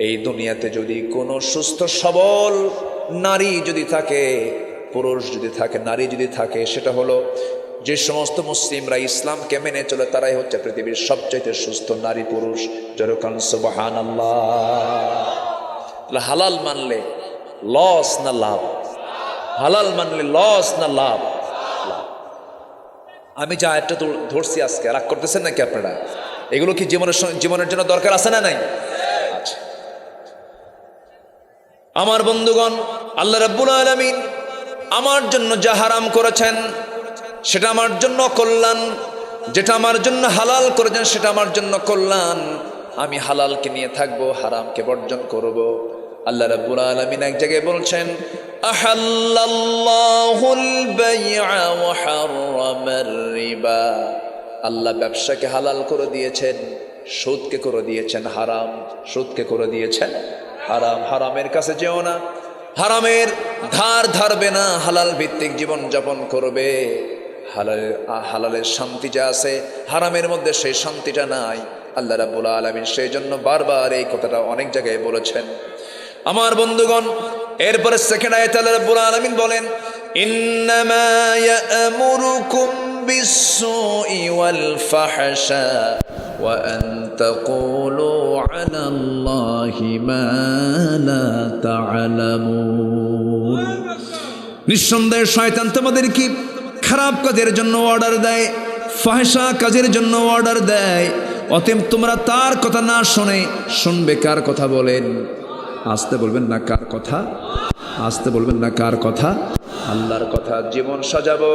এই দুনিয়াতে যদি কোনো সুস্থ সবল নারী যদি থাকে, পুরুষ যদি থাকে, নারী যদি থাকে, সেটা হলো যে সমস্ত মুসলিমরা ইসলামকে মেনে চলে, তারাই হচ্ছে পৃথিবীর সবচাইতে সুস্থ নারী পুরুষ। যেরকম সুবহানাল্লাহ। হালাল মানলে লস না লাভ? হালাল মানলে লস না লাভ? আমি যা একটা ধরছি আজকে, রাগ করতেছেন নাকি আপনারা? এগুলো কি জীবনের জন্য দরকার আছে না নাই? আচ্ছা আমার বন্ধুগণ, আল্লাহ রাব্বুল আলামিন আমার জন্য যা হারাম করেছেন সেটা আমার জন্য কল্যাণ, যেটা আমার জন্য হালাল করেছেন সেটা আমার জন্য কল্যাণ। আমি হালালকে নিয়ে থাকবো, হারামকে বর্জন করব। আল্লাহ রাব্বুল আলামিন এক জায়গায় বলছেন, আহাল্লাল্লাহুল বাই'a ওয়া হাররামার রিবা। আল্লাহ ব্যবসাকে হালাল করে দিয়েছেন, সুদকে করে দিয়েছেন হারাম। সুদকে করে দিয়েছেন হারাম। হারামের কাছে যেও না, হারামের ধার ধারবে না, হালাল ভিত্তিক জীবন যাপন করবে। হালালের শান্তি যা আছে হারামের মধ্যে সেই শান্তিটা নাই। আল্লাহ রাব্বুল আলামিন সেই জন্য বারবার এই কথাটা অনেক জায়গায় বলেছেন। আমার বন্ধুগণ, এরপরে সেকেন্ড আয়াতে আল্লাহ রাব্বুল আলামিন বলেন, ইন্নামা ইয়া'মুরুকুম বিস-সুই ওয়াল ফাহশা ওয়া আন তাকুলু আলাল্লাহি মা লা তা'লামুন। নিঃসন্দেহে শয়তান তোমাদেরকে খারাপ কাজের জন্য অর্ডার দেয়, ফাহশা কাজের জন্য অর্ডার দেয়। অতএব তোমরা তার কথা না শুনে শুনবে কার কথা? বলেন, আসতে বলবেন না কার কথা? আসতে বলবেন না কার কথা? আল্লাহর কথা। জীবন সাজাবো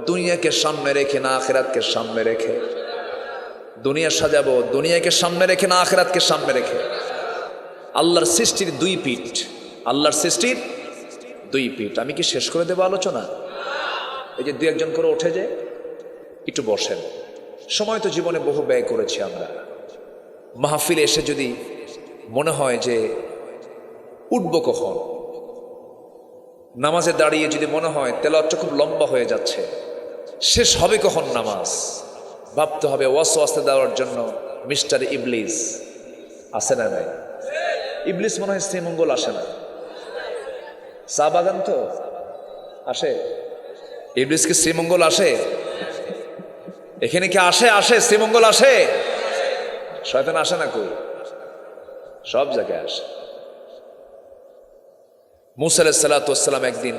দুনিয়াকে সামনে রেখে না আখিরাতকে সামনে রেখে। দুনিয়া সাজাবো দুনিয়াকে সামনে রেখে না আখিরাতকে সামনে রেখে। আল্লাহর সৃষ্টির দুই পিঠ, আল্লাহর সৃষ্টির দুই পিঠ। আমি কি শেষ করে দেবো আলোচনা? এই যে 2-1 করে ওঠে যে একটু বসেন। সময় তো জীবনে বহু ব্যয় করেছি আমরা। মাহফিলে এসে যদি মনে হয় যে উঠব কখন, নামাজে দাঁড়িয়ে যদি মনে হয় তেলাওয়াতটা খুব লম্বা হয়ে যাচ্ছে, শেষ হবে কখন নামাজ, ভাবতে হবে ওয়াসওয়াসা দেওয়ার জন্য মিস্টার ইবলিস আসে না নাই? ইবলিস মনে হয় শ্রীমঙ্গল আসে না, চা বাগান তো আসে। ইবলিস কি শ্রীমঙ্গল আসে? এখানে কি আসে শ্রীমঙ্গল আসে? শয়তান আসে না কই? সব জায়গায় আসে। মুসা আলাইহিস সালাতু ওয়াস সালাম একদিন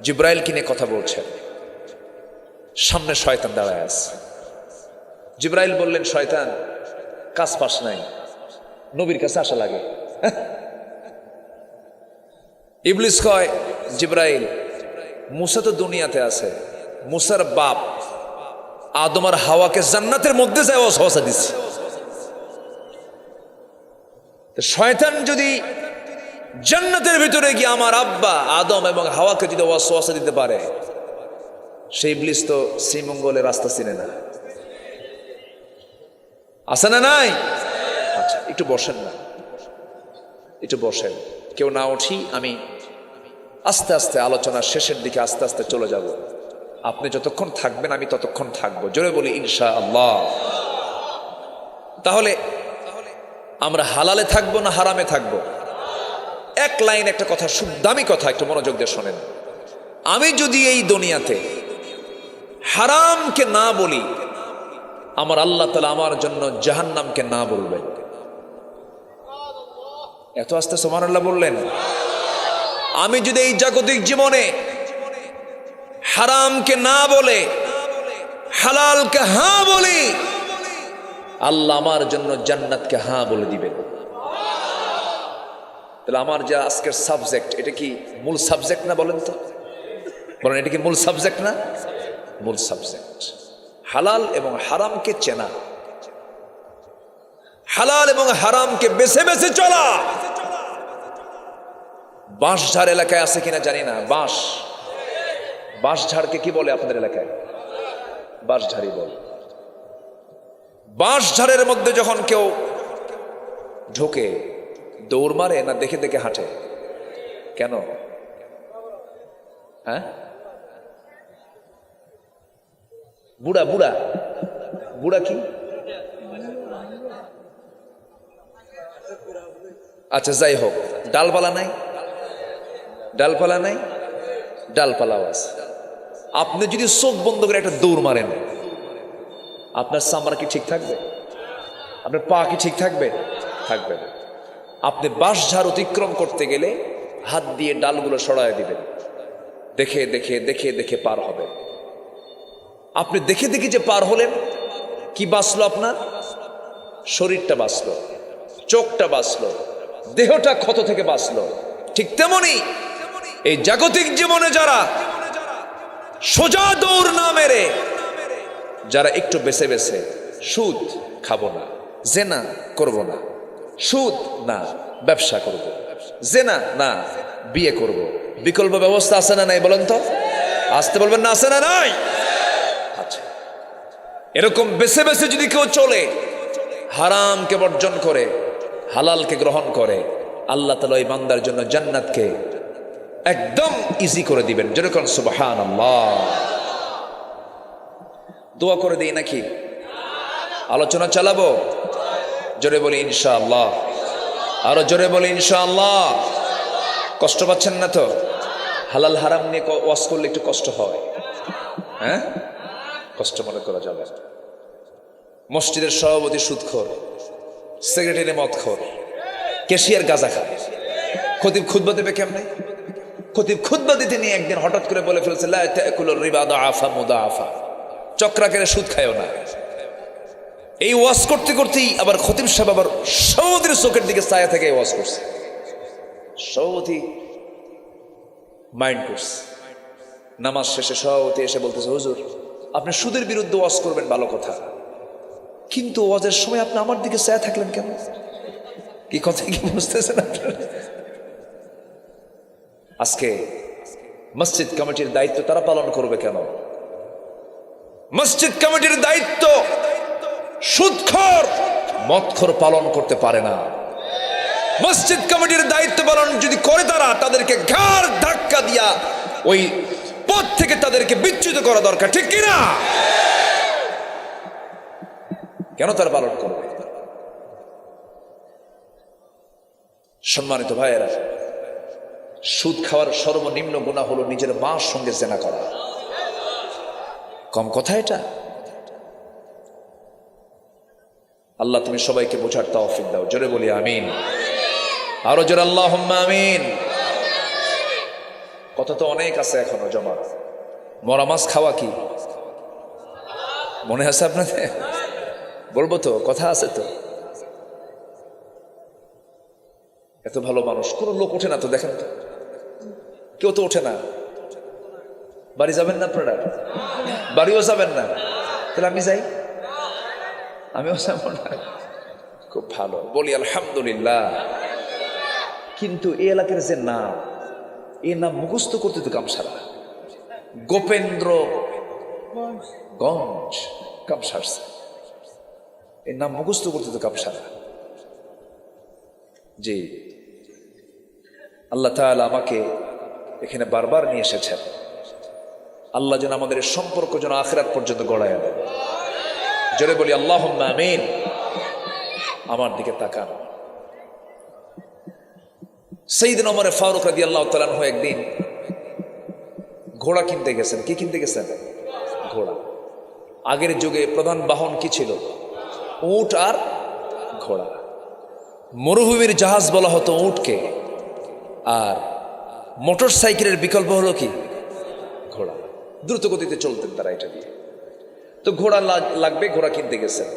জিবরাইলকে নিয়ে কথা বলছেন, সামনে শয়তান দাঁড়ায় আছে। জিবরাইল বললেন, শয়তান কাজ পাস নাই, নবীর কাছে আসা লাগে। ইবলিস কয়, জিবরাইল মুসা তো দুনিয়াতে আছে, মুসার বাপ আদম আর হাওয়াকে জান্নাতের মধ্যে যায় ওয়াসওয়াসা দিচ্ছে। শয়তান যদি জান্নাতের ভিতরে গিয়ে আমার আব্বা আদম এবং হাওয়াকে যদি ওয়াসওয়াসা দিতে পারে, সেই ইবলিস তো শ্রীমঙ্গলের রাস্তা চিনে না। আছে না নাই? আচ্ছা একটু বসেন না, একটু বসেন। কেউ না উঠি, আমি আস্তে আস্তে আলোচনার শেষের দিকে আস্তে আস্তে চলে যাব। আপনি যতক্ষণ থাকবেন আমি ততক্ষণ থাকবো। জোরে বলি ইনশাআল্লাহ। তাহলে আমরা হালালে থাকবো না হারামে থাকবো? এক লাইন একটা কথা, দামি কথা, একটু মনোযোগ দিয়ে শোনেন। আমি যদি এই দুনিয়াতে হারামকে না বলি, আমার আল্লাহ তাআলা আমার জন্য জাহান্নামকে না বলবেন। এত আস্তে সুবহানাল্লাহ বললেন। আমি যদি এই জাগতিক জীবনে হারামকে না বলে হালালকে হ্যাঁ বলি, আল্লাহ আমার জন্য জান্নাতকে হ্যাঁ বলে দিবেন। তাহলে আমার যে আজকের সাবজেক্ট, এটা কি মূল সাবজেক্ট না? বলেন তো, বলেন এটা কি মূল সাবজেক্ট না? মূল সাবজেক্ট হালাল এবং হারামকে চেনা, হালাল এবং হারামকে বেছে বেছে চলা। বাঁশঝাড় এলাকায় আছে কিনা জানি না। বাঁশঝাড়কে কি বলে আপনাদের এলাকায়? বাঁশঝাড়ি বলে। বাঁশঝাড়ের মধ্যে যখন কেউ ঢোকে, দৌড় মারে না দেখে দেখে হাঁটে? কেন? হ্যাঁ, বুড়া বুড়া বুড়া কি? আচ্ছা যাই হোক, ডালপালা নাই, ডালপালা নাই, ডালপালাও আছে। আপনি যদি চোখ বন্ধ করে একটা দৌড় মারেন, আপনার চামড়া কি ঠিক থাকবে? আপনার পা কি ঠিক থাকবে? থাকবে না। আপনি বাঁশঝাড় অতিক্রম করতে গেলে হাত দিয়ে ডালগুলো সরায় দিবেন, দেখে দেখে দেখে দেখে পার হবে। আপনি দেখে দেখে যে পার হলেন, কি বাঁচলো আপনার? শরীরটা বাঁচলো, চোখটা বাঁচলো, দেহটা ক্ষত থেকে বাঁচলো। ঠিক তেমনি এই জাগতিক জীবনে যারা সোজা দৌড় না মেরে, যারা একটু বেছে বেছে সুদ খাবো না, জেনা করব না, সুদ না ব্যবসা করব, জেনা না বিয়ে করব, বিকল্প ব্যবস্থা আছে না নাই বলেন তো? আসতে বলবেন না, আছে না নাই? আচ্ছা, এরকম বেছে বেছে যদি কেউ চলে, হারামকে বর্জন করে হালালকে গ্রহণ করে, আল্লাহ তাআলা ওই বান্দার জন্য জান্নাতকে একদম ইজি করে দিবেন। যেরকম সুবহানাল্লাহ। দোয়া করে দিই নাকি আলোচনা চালাবো? জোরে বলি ইনশাআল্লাহ, আরো জোরে বলি ইনশাআল্লাহ। কষ্ট পাচ্ছেন না তো? হালাল হারাম নিয়ে ওয়াজ করলে একটু কষ্ট হয়, হ্যাঁ? কষ্ট মনে করা যাবে। মসজিদের সভাপতি সুদখোর, সেক্রেটারি মদখোর, ক্যাশিয়ার গাঁজা খায়, খতিব খুতবা দেবে কেমনে? খতিব খুতবা দিতে নিয়ে একদিন হঠাৎ করে বলে ফেলছে, লা তাকুলুর রিবা দাআফা মুদাআফা, চক্রাকারে সুদ খায়ও না। এই ওয়াজ করতে করতেই আবার খতিব সাহেব আবার সভাপতির চোখের দিকে ছায়া থেকে ওয়াজ করছে। সভাপতি মাইন্ড করছে। নামাজ শেষে সভাপতি এসে বলতেছে, হুজুর আপনি সুদের বিরুদ্ধে ওয়াজ করবেন ভালো কথা, কিন্তু ওয়াজের সময় আপনি আমার দিকে ছায়া থাকলেন কেন? কি কথা কি বুঝতেছেন আপনারা? আজকে মসজিদ কমিটির দায়িত্ব তারা পালন করবে কেন? মসজিদ কমিটির দায়িত্ব সুদখোর মদখোর পালন করতে পারে না। মসজিদ কমিটির দায়িত্ব পালন যদি করে তারা, তাদেরকে ঘাড় ধাক্কা দিয়া ওই পথ থেকে তাদেরকে বিচ্যুত করা দরকার, ঠিক কিনা? কেন তারা পালন করবে? সম্মানিত ভাইয়েরা, সুদ খাওয়ার সর্বনিম্ন গুনাহ হলো নিজের মার সঙ্গে জেনা করা। কম কথা এটা? আল্লাহ তুমি সবাইকে বোঝার তৌফিক দাও। জোরে বলি আমিন, আরো জোরে আল্লাহুম্মা আমিন। কথা তো অনেক আছে এখনো জমা। মরা মাছ খাওয়া কি মনে আছে আপনাদের? বলবো তো, কথা আছে তো। এত ভালো মানুষ, কোনো লোক ওঠে না তো, দেখেন তো, কেউ তো ওঠে না। বাড়ি যাবেন না আপনারা? বাড়িও যাবেন না? তাহলে আমি যাই, আমিও যাব না। খুব ভালো, বলি আলহামদুলিল্লাহ। কিন্তু এই এলাকার যে নাম, এই নাম মুখস্থ করতে তো কামসারা। গোপেন্দ্র গঞ্জ কামসারছে, এই নাম মুখস্থ করতে তো কামসারা। জি, আল্লাহ তাআলা আমাকে এখানে বারবার নিয়ে এসেছেন। আল্লাহ যেন আমাদের সম্পর্ক যেন আখিরাত পর্যন্ত গড়ায় আনে। জোরে বলি আল্লাহুম্মা আমিন। আমার দিকে তাকান। সাইয়েদনা ওমর ফারুক রাদিয়াল্লাহু তাআলা আনহু একদিন ঘোড়া কিনতে গেছেন। কি কিনতে গেছেন? ঘোড়া। আগের যুগে প্রধান বাহন কি ছিল? উট আর ঘোড়া। মরুভূমির জাহাজ বলা হতো উটকে, আর মোটর সাইকেলের বিকল্প হলো কি? ঘোড়া। দ্রুত গতিতে চলতেন তারা এটা দিয়ে। তো ঘোড়া লাগবে, ঘোড়া কিনতে গেছেন।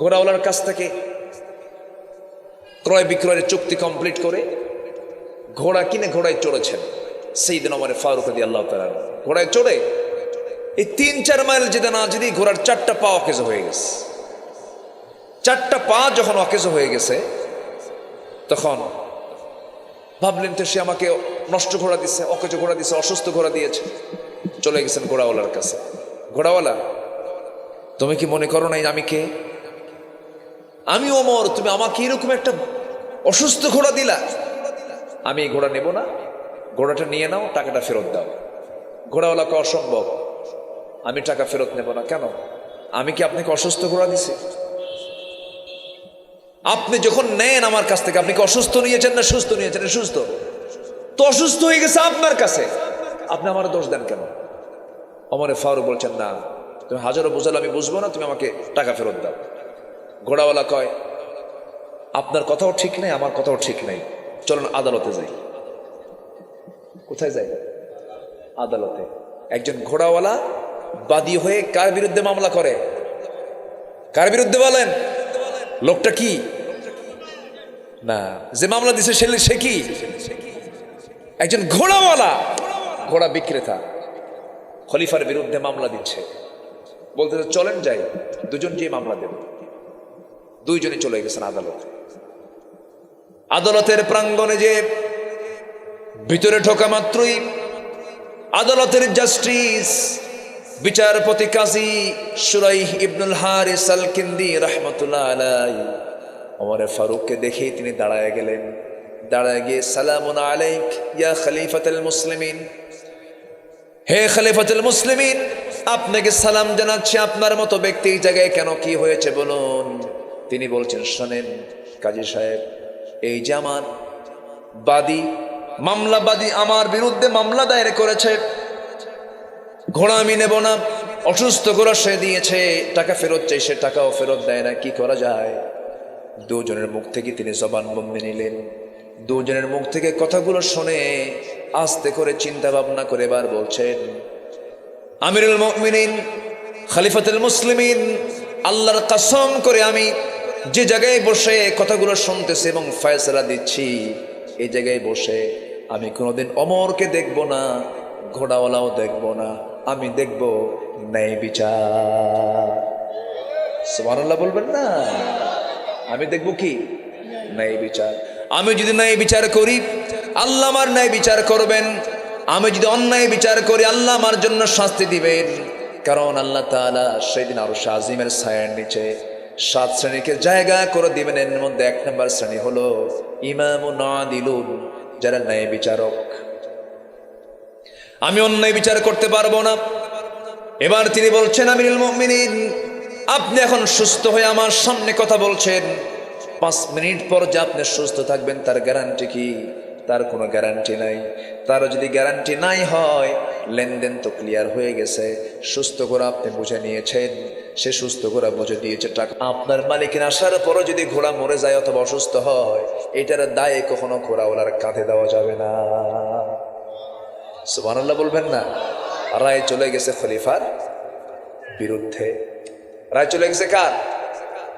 ঘোড়াওয়ালার কাছ থেকে ক্রয় বিক্রয়ের চুক্তি কমপ্লিট করে ঘোড়া কিনে ঘোড়ায় চড়েছেন সাইয়েদনা ওমর ফারুক রাদিয়াল্লাহু তাআলা। ঘোড়ায় চড়ে এই 3-4 মাইল যেতে না যদি ঘোড়ার 4টা পা অকেজ হয়ে গেছে। 4টা পা যখন অকেজ হয়ে গেছে, তখন ভাবলেন তো সে আমাকে নষ্ট ঘোড়া দিচ্ছে, অকেজ ঘোড়া দিচ্ছে, অসুস্থ ঘোড়া দিয়েছে। চলে গেছেন ঘোড়াওয়ালার কাছে। ঘোড়াওয়ালা, তুমি কি মনে করো নাই আমি কে? আমি ওমর, তুমি আমাকে এরকম একটা অসুস্থ ঘোড়া দিলা, আমি এই ঘোড়া নেব না, ঘোড়াটা নিয়ে নাও, টাকাটা ফেরত দাও। ঘোড়াওয়ালাকে, অসম্ভব, আমি টাকা ফেরত নেব না। কেন? আমি কি আপনাকে অসুস্থ ঘোড়া দিছি? আপনি যখন নেন আমার কাছ থেকে, আপনি কি অসুস্থ নিয়েছেন না সুস্থ নিয়েছেন? সুস্থ তো, অসুস্থ হয়ে গেছে আপনার কাছে, আপনি আমার দোষ দেন কেন? ওমর ফারুক বলছেন, না, তুমি হাজারো বোঝালে আমি বুঝবো না, তুমি আমাকে টাকা ফেরত দাও। ঘোড়াওয়ালা কয়, আপনার কথাও ঠিক নেই, আমার কথাও ঠিক নেই, চলুন আদালতে যাই। কোথায় যাই? আদালতে। একজন ঘোড়াওয়ালা বাদী হয়ে কার বিরুদ্ধে মামলা করে? কার বিরুদ্ধে বলেন? লোকটা কি না, যে মামলা দিছে সে কি একজন ঘোড়াওয়ালা, ঘোড়া বিক্রেতা। খলিফার বিরুদ্ধে মামলা দিচ্ছে, বলতেছে চলেন যাই, দুজন যে মামলা দেব। দুইজনে চলে গেছেন আদালতে। আদালতের প্রাঙ্গণে যে ভিতরে ঢোকা মাত্রই আদালতের জাস্টিস বিচারপতি কাজী শুরাইহ ইবনুল হারিস আল কিন্দি রাহমাতুল্লাহ আলাইহি ওমর ফারুককে দেখে তিনি দাঁড়ায় গেলেন। দাঁড়ায় গিয়ে সালামুন আলাইক ইয়া খলিফাতুল মুসলিমিন, হে খলিফাতুল মুসলিমিন, আপনাকে সালাম জানাচ্ছি। আপনার মতো ব্যক্তি এই জায়গায় কেন, কি হয়েছে বলুন। তিনি বলছেন শোনেন কাজী সাহেব, এই যে আমার বাদী মামলাবাদী আমার বিরুদ্ধে মামলা দায়ের করেছে, ঘোড়া আমি নেব না, অসুস্থ করে সে দিয়েছে, টাকা ফেরত চাই, সে টাকাও ফেরত দেয় না, কি করা যায়। দুজনের মুখ থেকে তিনি জবানবন্দি নিলেন। দুজনের মুখ থেকে কথাগুলো শুনে আস্তে করে চিন্তা ভাবনা করে এবার বলছেন, আমিরুল মুমিনিন খলিফাতুল মুসলিমিন, আল্লাহর কসম করে আমি যে জায়গায় বসে কথাগুলো শুনতেছি এবং ফয়সালা দিচ্ছি, এই জায়গায় বসে আমি কোনোদিন ওমরকে দেখব না, ঘোড়াওয়ালাও দেখব না, আমি দেখব ন্যায় বিচার। সুবহানাল্লাহ বলবেন না? আমি দেখব কি? ন্যায় বিচার। আমি যদি ন্যায় বিচার করি আল্লাহ আমার ন্যায় বিচার করবেন, আমি যদি অন্যায় বিচার করি আল্লাহ আমার জন্য শাস্তি দিবেন। কারণ আল্লাহ তাআলা সেদিন আরশ আজিমের ছায়ার নিচে 7 শ্রেণীকে জায়গা করে দিবেন। এর মধ্যে 1 নম্বর শ্রেণী হলো ইমামুন আদিলুন, যারা ন্যায় বিচারক। আমি অন্যায় বিচার করতে পারবো না। এবার তিনি বলছেন, আমিরুল মুমিনিন, আপনি এখন সুস্থ হয়ে আমার সামনে কথা বলছেন, 5 মিনিট পর যে আপনি সুস্থ থাকবেন তার গ্যারান্টি কি? তার কোনো গ্যারান্টি নাই। তারও যদি গ্যারান্টি নাই হয়, লেনদেন তো ক্লিয়ার হয়ে গেছে। সুস্থ করে আপনি বুঝে নিয়েছেন, সে সুস্থ করে বুঝে দিয়েছে টাকা। আপনার মালিকের আসার পরও যদি ঘোড়া মরে যায় অথবা অসুস্থ হয়, এটার দায়ে কখনো ঘোড়াওয়ালার কাঁধে দেওয়া যাবে না। সুবহানাল্লাহ বলবেন না? রায় চলে গেছে খলিফার বিরুদ্ধে। রায় চলে গেছে কার?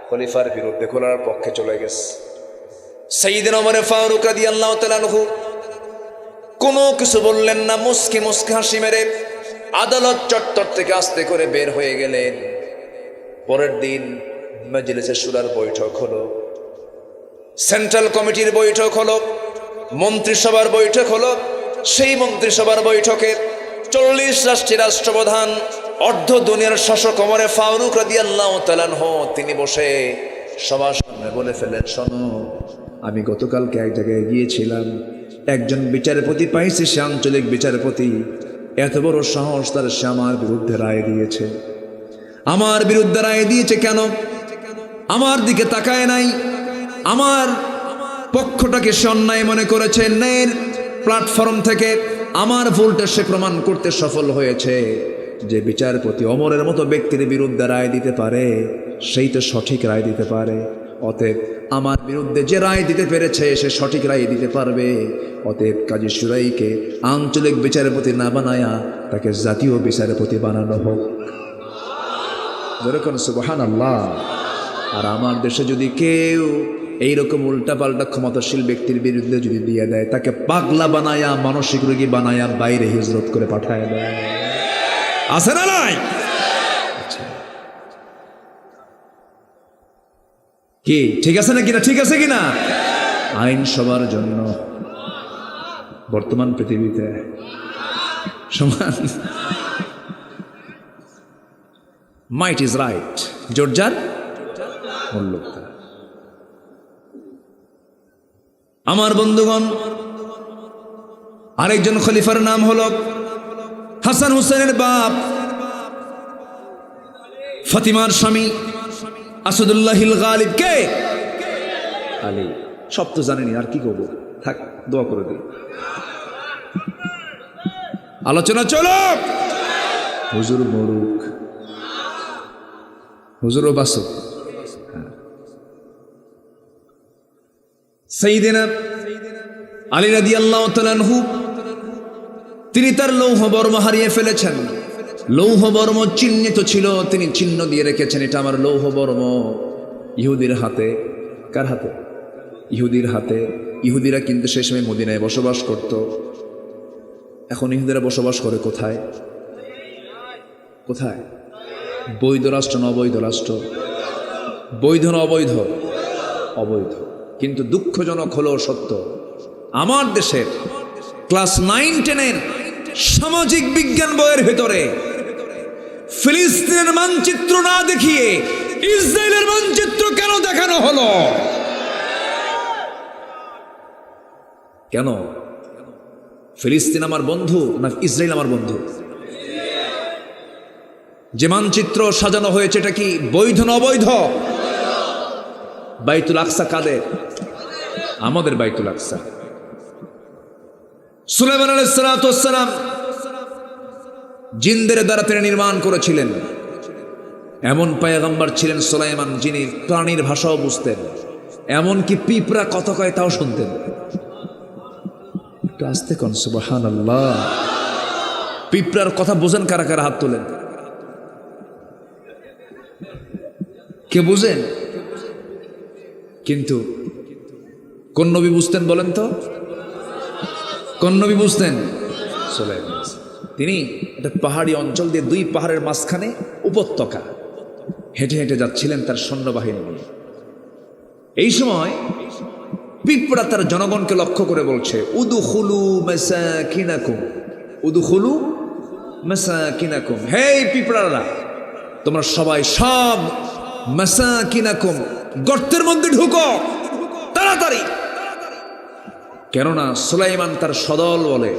খলিফার বিরুদ্ধে, খোলার পক্ষে চলে গেছে। সাইয়েদনা ওমর ফারুক রাদিয়াল্লাহু তাআলা আনহু কোনো কিছু বললেন না, মুস্কি মুস্কি হাসি মেরে আদালত চত্বর থেকে আস্তে করে বের হয়ে গেলেন। পরের দিন মজলিসে শুরার বৈঠক হলো, সেন্ট্রাল কমিটির বৈঠক হলো, মন্ত্রিসভার বৈঠক হলো। সেই মন্ত্রিসভার বৈঠকে 40 রাষ্ট্রের রাষ্ট্রপ্রধান, অর্ধ দুনিয়ার শাসক ওমর ফারুক রাদিয়াল্লাহু তাআলা আনহু তিনি বসে সবার সামনে বলে ফেলেন, শোনো, আমি গতকালকে এক জায়গায় গিয়েছিলাম, একজন বিচারপতি পাইছি, সে আঞ্চলিক বিচারপতি, এত বড় সাহস তার, সে আমার বিরুদ্ধে রায় দিয়েছে। আমার বিরুদ্ধে রায় দিয়েছে কেন? আমার দিকে তাকায় নাই, আমার পক্ষটাকে সে অন্যায় মনে করেছে। ন্যায়ের প্ল্যাটফর্ম থেকে আমার ভুলটা সে প্রমাণ করতে সফল হয়েছে। যে বিচারপতি ওমরের মতো ব্যক্তির বিরুদ্ধে রায় দিতে পারে, সেই তো সঠিক রায় দিতে পারে। অতএব আমার বিরুদ্ধে যে রায় দিতে পেরেছে সে সঠিক রায় দিতে পারবে। অতএব কাজী শুরাইকে আঞ্চলিক বিচারপতি না বানায়া তাকে জাতীয় বিচারপতি বানানো হোক। যেরকম সুবহানাল্লাহ। আর আমার দেশে যদি কেউ এইরকম উল্টাপাল্টা ক্ষমতাশীল ব্যক্তির বিরুদ্ধে যদি দিয়ে দেয়, তাকে পাগলা বানায়া, মানসিক রোগী বানায়া বাইরে হিজরত করে পাঠায় দেয়। আছে না নাই? কি ঠিক আছে না কিনা? ঠিক আছে কিনা? আইন সবার জন্য বর্তমান পৃথিবীতে সমান। মাইট ইজ রাইট, জোরজার মূল্যতা। আমার বন্ধুগণ, আরেকজন খলিফার নাম হলো হাসান হুসেনের বাপ, ফাতিমার স্বামী আসাদুল্লাহিল গালিব। কে? আলী। সব তো জানেনি, আর কি করবো, থাক, দোয়া করে দিই। আলোচনা চলো। হুজুর মরুক, হুজুরও বাসুক। সাইয়েদনা আলী রাদিয়াল্লাহু তাআলা আনহু তিনি তার লৌহ বর্ম হারিয়ে ফেলেছেন। লৌহ বর্ম চিহ্নিত ছিল, তিনি চিহ্ন দিয়ে রেখেছেন, এটা আমার লৌহ বর্ম। ইহুদির হাতে। কার হাতে? ইহুদির হাতে। ইহুদিরা কিন্তু সেই সময় মদিনায় বসবাস করত। এখন ইহুদিরা বসবাস করে কোথায়? কোথায়? বৈধ রাষ্ট্র না অবৈধ রাষ্ট্র? বৈধ না অবৈধ? অবৈধ। কিন্তু দুঃখজনক হলেও সত্য, আমার দেশের ক্লাস 9-10 সামাজিক বিজ্ঞান বইয়ের ভেতরে ফিলিস্তিনের মানচিত্র না দেখিয়ে ইসরায়েলের মানচিত্র কেন দেখানো হলো? কেন? ফিলিস্তিন আমার বন্ধু না ইসরায়েল আমার বন্ধু? যে মানচিত্র সাজানো হয়েছে এটা কি বৈধ না অবৈধ? বাইতুল আকসা কাদের? আমাদের বাইতুল আকসা। সুলাইমান আলাইহিস সালাতু ওয়াস সালাম জিনদের দ্বারা তিনি নির্মাণ করেছিলেন। এমন পয়গম্বর ছিলেন সুলাইমান যিনি প্রাণীর ভাষাও বুঝতেন, এমনকি পিঁপড়া কথা কয় তাও শুনতেন। একটু আস্তে কোন সুবহানাল্লাহ। পিঁপড়ার কথা বোঝেন কারা কারা? হাত তোলেন। কে বুঝেন? কিন্তু কোন নবী বুঝতেন বলেন তো? কোন নবী বুঝতেন? সুলাইমান। তিনি একটা পাহাড়ি অঞ্চল দিয়ে, 2 পাহাড়ের মাঝখানে উপত্যকা, হেঁটে হেঁটে যাচ্ছিলেন তার সৈন্যবাহিনী নিয়ে। এই সময় পিঁপড়া তার জনগণকে লক্ষ্য করে বলছে, উদখুলু মাসাকিনাকুম, উদখুলু মাসাকিনাকুম। হে পিঁপড়ারা, তোমরা সবাই সব মাসাকিনাকুম গর্তের মধ্যে ঢুকো তাড়াতাড়ি। কেননা সুলাইমান তার সদল বলে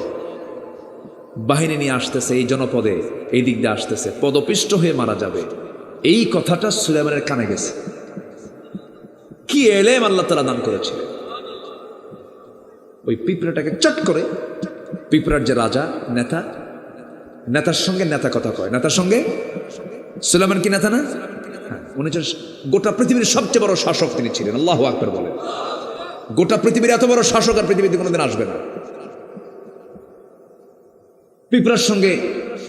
বাহিনী নিয়ে আসতেছে, এই জনপদে এই দিক দিয়ে আসতেছে, পদপিষ্ট হয়ে মারা যাবে। এই কথাটা সুলাইমানের কানে গেছে। কি এলেম আল্লাহ তাআলা দান করেছে। ওই পিঁপড়াটাকে চট করে, পিঁপড়ার যে রাজা, নেতা, নেতার সঙ্গে নেতা কথা কয়, নেতার সঙ্গে। সুলাইমান কি নেতা না? হ্যাঁ, উনি গোটা পৃথিবীর সবচেয়ে বড় শাসক তিনি ছিলেন। আল্লাহু আকবার বলেন। গোটা পৃথিবীর এত বড় শাসক আর পৃথিবীতে কোনোদিন আসবে না। পিঁপড়ার সঙ্গে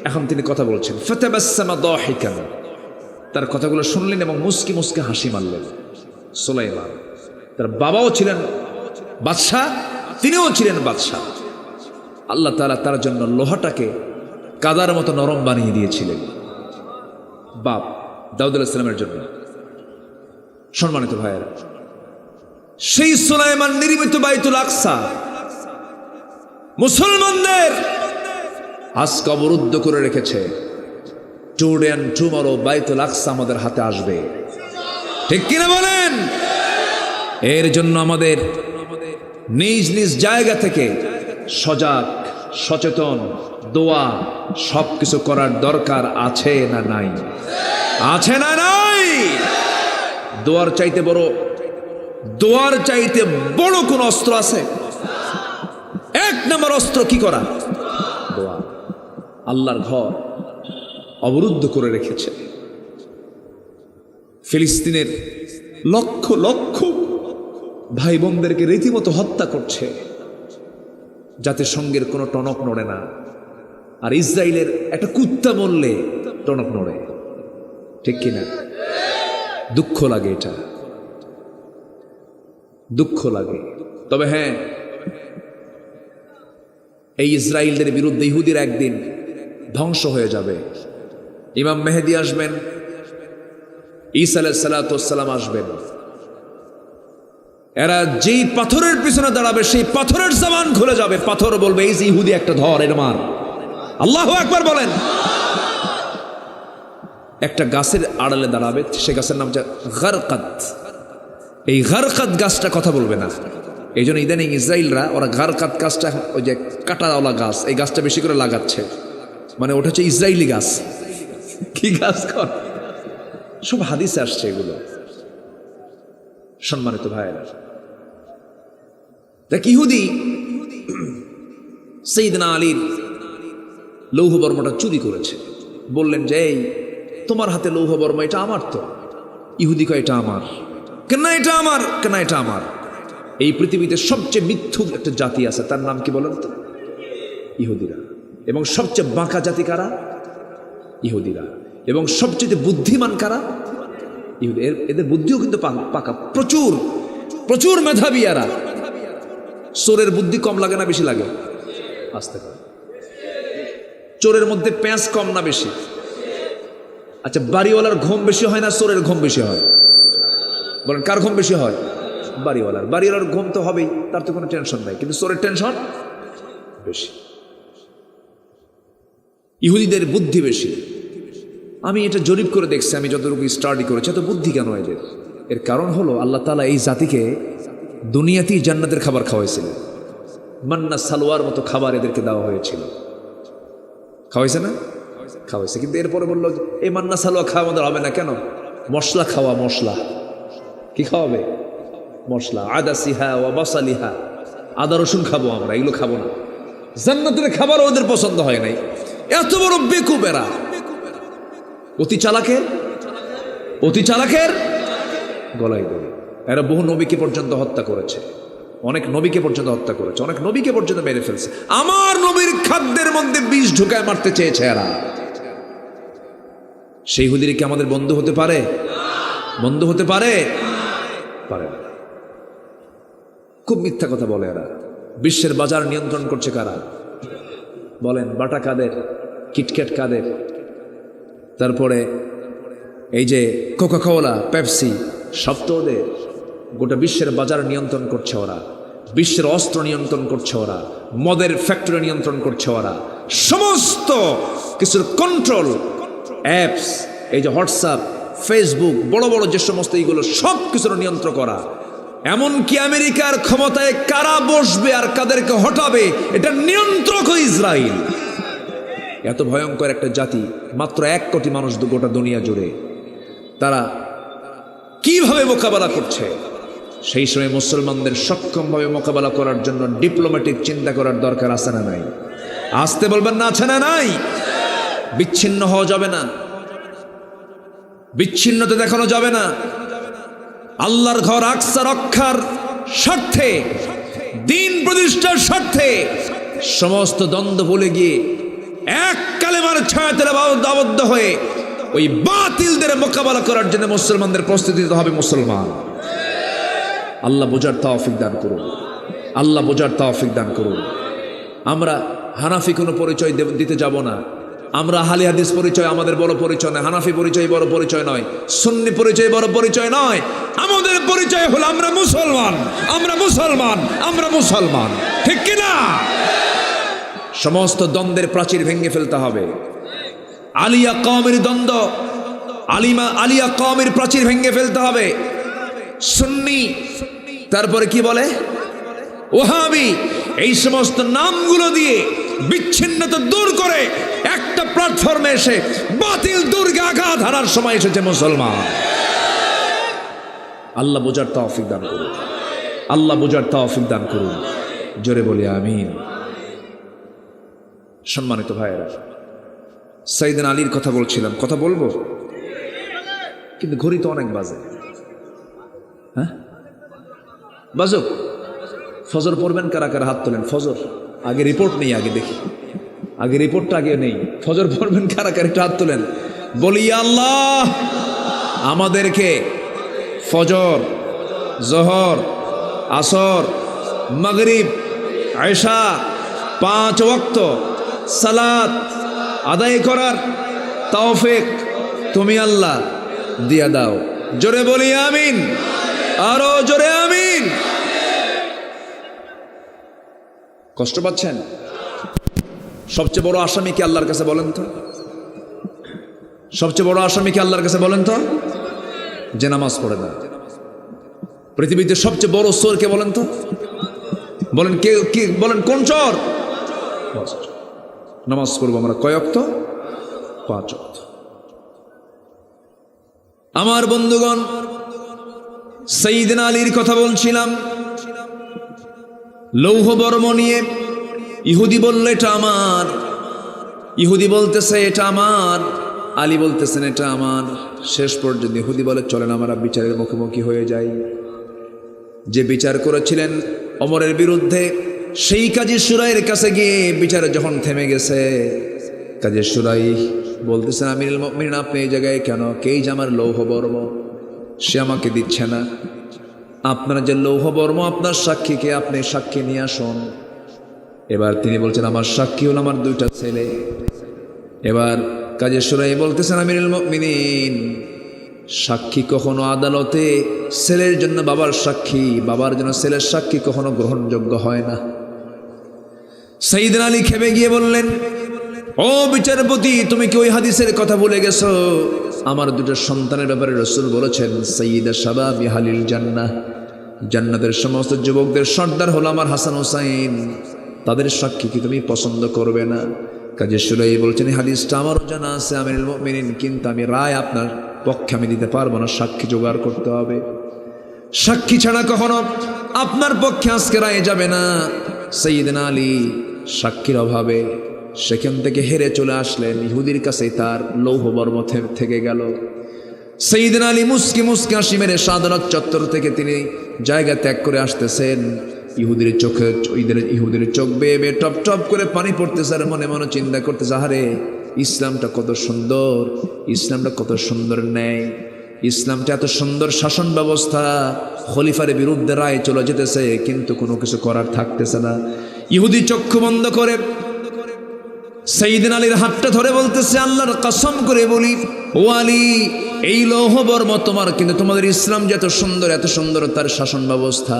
এখন তিনি কথা বলছেন। ফাতাবাসসামা দাহিকান, তার কথাগুলো শুনলেন এবং মুস্কি মুস্কি হাসি মারলেন। সুলাইমান তার বাবাও ছিলেন বাদশাহ, তিনিও ছিলেন বাদশাহ। আল্লাহ তাআলা তার জন্য লোহাটাকে কাদার মতো নরম বানিয়ে দিয়েছিলেন। বাপ দাউদ আলাইহিস সালামের জন্য। সম্মানিত ভাইয়েরা, সেই সুলাইমান নির্মিত বাইতুল আকসা মুসলমানদের আজকে অবরুদ্ধ করে রেখেছে। টুডে এন্ড টুমরো বাইতুল আকসা আমাদের হাতে আসবে, ঠিক কিনা বলেন? এর জন্য আমাদের নিজ নিজ জায়গা থেকে সজাগ, সচেতন, দোয়া সবকিছু করার দরকার আছে না নাই? আছে না নাই? দোয়ার চাইতে বড় কোন অস্ত্র আছে? 1 নম্বর অস্ত্র কি করা? দোয়া। আল্লাহর ঘর অবরুদ্ধ করে রেখেছে। ফিলিস্তিনের লক্ষ লক্ষ ভাই বোনদেরকে রীতিমতো হত্যা করছে, জাতিসংঘের কোনো টনক নড়ে না। আর ইসরায়েলের একটা কুত্তা বললে টনক নড়ে, ঠিক কিনা? দুঃখ লাগে, এটা দুঃখ লাগে। তবে হ্যাঁ, এই ইসরায়েলদের বিরুদ্ধে ইহুদির একদিন ধ্বংস হয়ে যাবে। ইমাম মেহেদী আসবেন, ঈসা আলাইহিস সালাতু ওয়াস সালাম আসবেন। এরা যেই পাথরের পিছনে দাঁড়াবে সেই পাথরের জবান খুলে যাবে। পাথর বলবে, এই যে ইহুদি একটা ধর, এর মার। আল্লাহু আকবার বলেন। একটা গাছের আড়ালে দাঁড়াবে, সে গাছের নাম হচ্ছে গারকাত। এই গারকাত গাছটা কথা বলবে না। এই জন্য ইদানিং ইসরায়েলরা ওরা গারকাত গাছটা, ওই যে কাঁটাওয়ালা গাছ, এই গাছটা বেশি করে লাগাচ্ছে। মানে ওটা হচ্ছে ইসরায়েলি গাছ। কি গাছ কর? সব হাদিসে আসছে এগুলো। সম্মানিত ভাইয়েরা, দেখ ইহুদি সাইয়েদনা আলীর লৌহ বর্মটা চুরি করেছে। বললেন যে, এই তোমার হাতে লৌহ বর্ম, এটা আমার তো। ইহুদি কয়, এটা আমার। কেন এটা আমার? কেন এটা আমার? এই পৃথিবীতে সবচেয়ে মিথ্যুক একটা জাতি আছে, তার নাম কি বলেন তো? ইহুদিরা। এবং সবচেয়ে বাঁকা জাতি কারা? ইহুদিরা। এবং সবচেয়ে বুদ্ধিমান কারা? এদের বুদ্ধিও কিন্তু পাকা, প্রচুর প্রচুর মেধাবী এরা। চোরের বুদ্ধি কম লাগে না বেশি লাগে? আসতে পারে। চোরের মধ্যে পেঁয়াজ কম না বেশি? আচ্ছা, বাড়িওয়ালার ঘুম বেশি হয় না চোরের ঘুম বেশি হয়? বলেন কার ঘুম বেশি হয়? বাড়িওয়ালার। বাড়িওয়ালার ঘুম তো হবেই, তার তো কোনো টেনশন নাই, কিন্তু চোরের টেনশন বেশি। ইহুদিদের বুদ্ধি বেশি। আমি এটা জরিপ করে দেখছি, আমি যতটুকু স্টাডি করেছি, এত বুদ্ধি কেন এদের? এর কারণ হলো আল্লাহ তাআলা এই জাতিকে দুনিয়াতেই জান্নাতের খাবার খাওয়াইছিলেন। মান্না সালোয়ার মতো খাবার এদেরকে দেওয়া হয়েছিল। খাওয়াইছে না? খাওয়াইছে। কিন্তু এরপরে বললো এই মান্না সালোয়া খাওয়া আমাদের হবে না। কেন? মশলা খাওয়া। মশলা কি খাওয়াবে? মশলা। আদা সিহা ওয়া বাসালিহা, আদা রসুন খাবো আমরা, এগুলো খাবো না। জান্নাতের খাবার ওদের পছন্দ হয় নাই। এত বড় বেকুবেরা, অতি চালাকের গলায় দড়ি। এরা বহু নবীকে পর্যন্ত হত্যা করেছে, অনেক নবীকে পর্যন্ত হত্যা করেছে, অনেক নবীকে পর্যন্ত মেরে ফেলছে। আমার নবীর খাদ্যের মধ্যে বিষ ঢুকায় মারতে চেয়েছে এরা। সেই হুদির কি আমাদের বন্ধু হতে পারে? বন্ধু হতে পারে? পারে না। খুব মিথ্যা কথা বলে এরা। বিশ্বের বাজার নিয়ন্ত্রণ করছে কারা? বলেন। বাটা কাদের? কিটক্যাট কাদের? তারপরে এই যে কোকাকোলা, পেপসি, সব তো ওদের। গোটা বিশ্বের বাজার নিয়ন্ত্রণ করছে ওরা, বিশ্বের অস্ত্র নিয়ন্ত্রণ করছে ওরা, মদের ফ্যাক্টরি নিয়ন্ত্রণ করছে ওরা, সমস্ত কিছুর কন্ট্রোল অ্যাপস, এই যে হোয়াটসঅ্যাপ, ফেসবুক, বড় বড় যে সমস্ত এইগুলো সব কিছুর নিয়ন্ত্রণ করা। এমনকি আমেরিকার ক্ষমতায় কারা বসবে আর কাদেরকে হটাবে, এটা নিয়ন্ত্রক ইসরায়েল। এত ভয়ঙ্কর একটা জাতি, মাত্র 1 কোটি মানুষ গোটা দুনিয়া জুড়ে। তারা কিভাবে মোকাবেলা করছে? সেই সময় মুসলমানদের সক্ষমভাবে মোকাবেলা করার জন্য ডিপ্লোম্যাটিক চিন্তা করার দরকার আছে না নাই? আসতে বলবেন না, আছে না নাই? বিচ্ছিন্ন হওয়া যাবে না, বিচ্ছিন্নতা দেখানো যাবে না। আল্লাহর ঘর আকসা রক্ষার স্বার্থে, দিন প্রতিষ্ঠার স্বার্থে সমস্ত দ্বন্দ্ব ভুলে গিয়ে এক কালেমার ছায়াতলে আবদ্ধ হয়ে ওই বাতিলদের মোকাবেলা করার জন্য মুসলমানদের প্রস্তুতি নিতে হবে। মুসলমান, আল্লাহ বোঝার তৌফিক দান করুন, আল্লাহ বোঝার তৌফিক দান করুন। আমরা হানাফি কোনো পরিচয় দিতে যাব না। আমরা আহলে হাদিস পরিচয় আমাদের বড় পরিচয় নয়, হানাফি পরিচয় বড় পরিচয় নয়, সুন্নি পরিচয় বড় পরিচয় নয়। আমাদের পরিচয় হলো আমরা মুসলমান, আমরা মুসলমান, আমরা মুসলমান। ঠিক কিনা? সমস্ত দ্বন্দ্বের প্রাচীর ভেঙে ফেলতে হবে। আলিয়া কওমের দ্বন্দ্ব, আলিয়া কওমের প্রাচীর ভেঙে ফেলতে হবে। সুন্নি, তারপরে কি বলে ওহাবি, এই সমস্ত নামগুলো দিয়ে বিচ্ছিন্নতা দূর করে একটা প্ল্যাটফর্মে এসে বাতিল দুর্গে আঘাত হারার সময় এসেছে মুসলমান। আল্লাহ বোঝার তৌফিক দান করুন, আল্লাহ বোঝার তৌফিক দান করুন। জোরে বলি আমিন। সম্মানিত ভাইয়েরা, সাইয়েদনা আলীর কথা বলছিলাম, কথা বলবো কিন্তু ঘড়ি তো অনেক বাজে। হ্যাঁ বাজুক। ফজর পড়বেন কারা কারা? হাত তোলেন। ফজর আগে রিপোর্ট নেই, আগে দেখি, আগে রিপোর্টটা আগে নেই। ফজর পড়বেন কারা কারা? একটু হাত তোলেন। বলি আল্লাহ আমাদেরকে ফজর, জোহর, আসর, মাগরিব, এশা 5 ওয়াক্ত সালাত আদায় করার তৌফিক তুমি আল্লাহ দিয়া দাও। জোরে বলি আমিন, আরো জোরে আমিন। কষ্ট পাচ্ছেন? সবচেয়ে বড় আসামি কি আল্লাহর কাছে বলেন তো? সবচেয়ে বড় আসামি কি আল্লাহর কাছে বলেন তো? যে নামাজ পড়ে না। পৃথিবীতে সবচেয়ে বড় চোর কে বলেন তো? বলেন কে? কি বলেন? কোন চোর? নামাজ পড়বো আমরা কয় ওয়াক্ত? 5 ওয়াক্ত। আমার বন্ধুগণ, সাইয়েদনা আলীর কথা বলছিলাম। লৌহ বর্ম নিয়ে ইহুদি বলল এটা আমার, ইহুদি বলতেছে এটা আমার, আলী বলতেছেন এটা আমার। শেষ পর্যন্ত ইহুদি বলে চলেন আমরা বিচারের মুখোমুখি হয়ে যাই। যে বিচার করেছিলেন ওমরের বিরুদ্ধে, সেই কাজী শুরাইয়ের কাছে গিয়ে বিচার যখন থেমে গেছে, কাজী শুরাই বলতেছেন আমিরুল মুমিনিন আপনি এই জায়গায় কেন? কেই যে আমার লৌহ বর্ম, সে আমাকে দিচ্ছে না। আপনার যে লৌহ বর্ম আপনার সাক্ষীকে আপনি সাক্ষী নিয়ে আসুন। এবার তিনি বলছেন আমার সাক্ষী হল আমার দুইটা ছেলে। এবার কাজী শুরাইহ বলতেছেন আমিরুল মুমিনিন, সাক্ষী কখনো আদালতে ছেলের জন্য বাবার সাক্ষী, বাবার জন্য ছেলের সাক্ষী কখনো গ্রহণযোগ্য হয় না। সাইয়েদনা আলী খেপে গিয়ে বললেন, ও বিচারপতি, তুমি কি ওই হাদিসের কথা ভুলে গেছো? আমার দুটো সন্তানের ব্যাপারে রাসূল বলেছেন সাইয়্যিদা শাবাবি আহলিল জান্নাহ, জান্নাতের সমস্ত যুবকদের সর্দার হলো আমার হাসান হোসাইন, তাদের সাক্ষী কি তুমি পছন্দ করবে না? কাজী শুরাইহ বলছেন এই হাদিসটা আমারও জানা আছে আমিরুল মুমিনিন, কিন্তু আমি রায় আপনার পক্ষে আমি দিতে পারবো না, সাক্ষী জোগাড় করতে হবে। সাক্ষী ছাড়া কখনো আপনার পক্ষে আজকে রায় যাবে না। সাইয়েদনা আলী সাক্ষীর অভাবে সেখান থেকে হেরে চলে আসলেন। ইহুদির কাছে তার লৌহ বর্ম থেকে গেল। সাইয়েদনা আলী মুস্কি মুস্কি হাসি মেরে শাহাদাত চত্বর থেকে তিনি জায়গা ত্যাগ করে আসতেছেন। ইহুদির চোখ বেয়ে বেয়ে টপ টপ করে পানি পড়তেছে, আর মনে মনে চিন্তা করতেছে, আরে ইসলামটা কত সুন্দর, ইসলামটা কত সুন্দর ন্যায়, ইসলামটা এত সুন্দর শাসন ব্যবস্থা, খলিফার বিরুদ্ধে রায় চলে যেতেছে কিন্তু কোনো কিছু করার থাকতেছে না। ইহুদি চক্ষু বন্ধ করে সাইয়েদনা আলীর হাতটা ধরে বলতেছে, আল্লাহর কসম করে বলি ও আলী, এই লৌহ বর্ম তোমার, কিন্তু তোমাদের ইসলাম যে এত সুন্দর, এত সুন্দর তার শাসন ব্যবস্থা,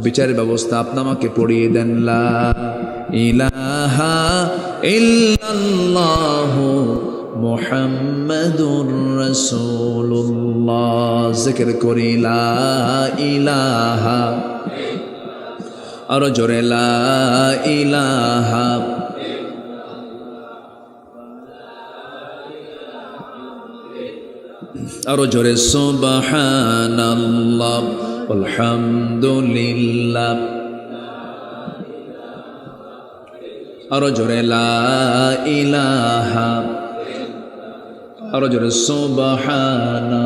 বিচার ব্যবস্থা, আপনি আমাকে পড়িয়ে দেন লা ইলাহা ইল্লাল্লাহু মুহাম্মাদুর রাসূলুল্লাহ। জিকির করি লা ইলাহা, আরো জোরে লা ইলাহা, আরো জোরে সুবহানাল্লাহ আলহামদুলিল্লাহ, আরো জোরে লা ইলাহা, আরো জোরে সুবহানাল্লাহ।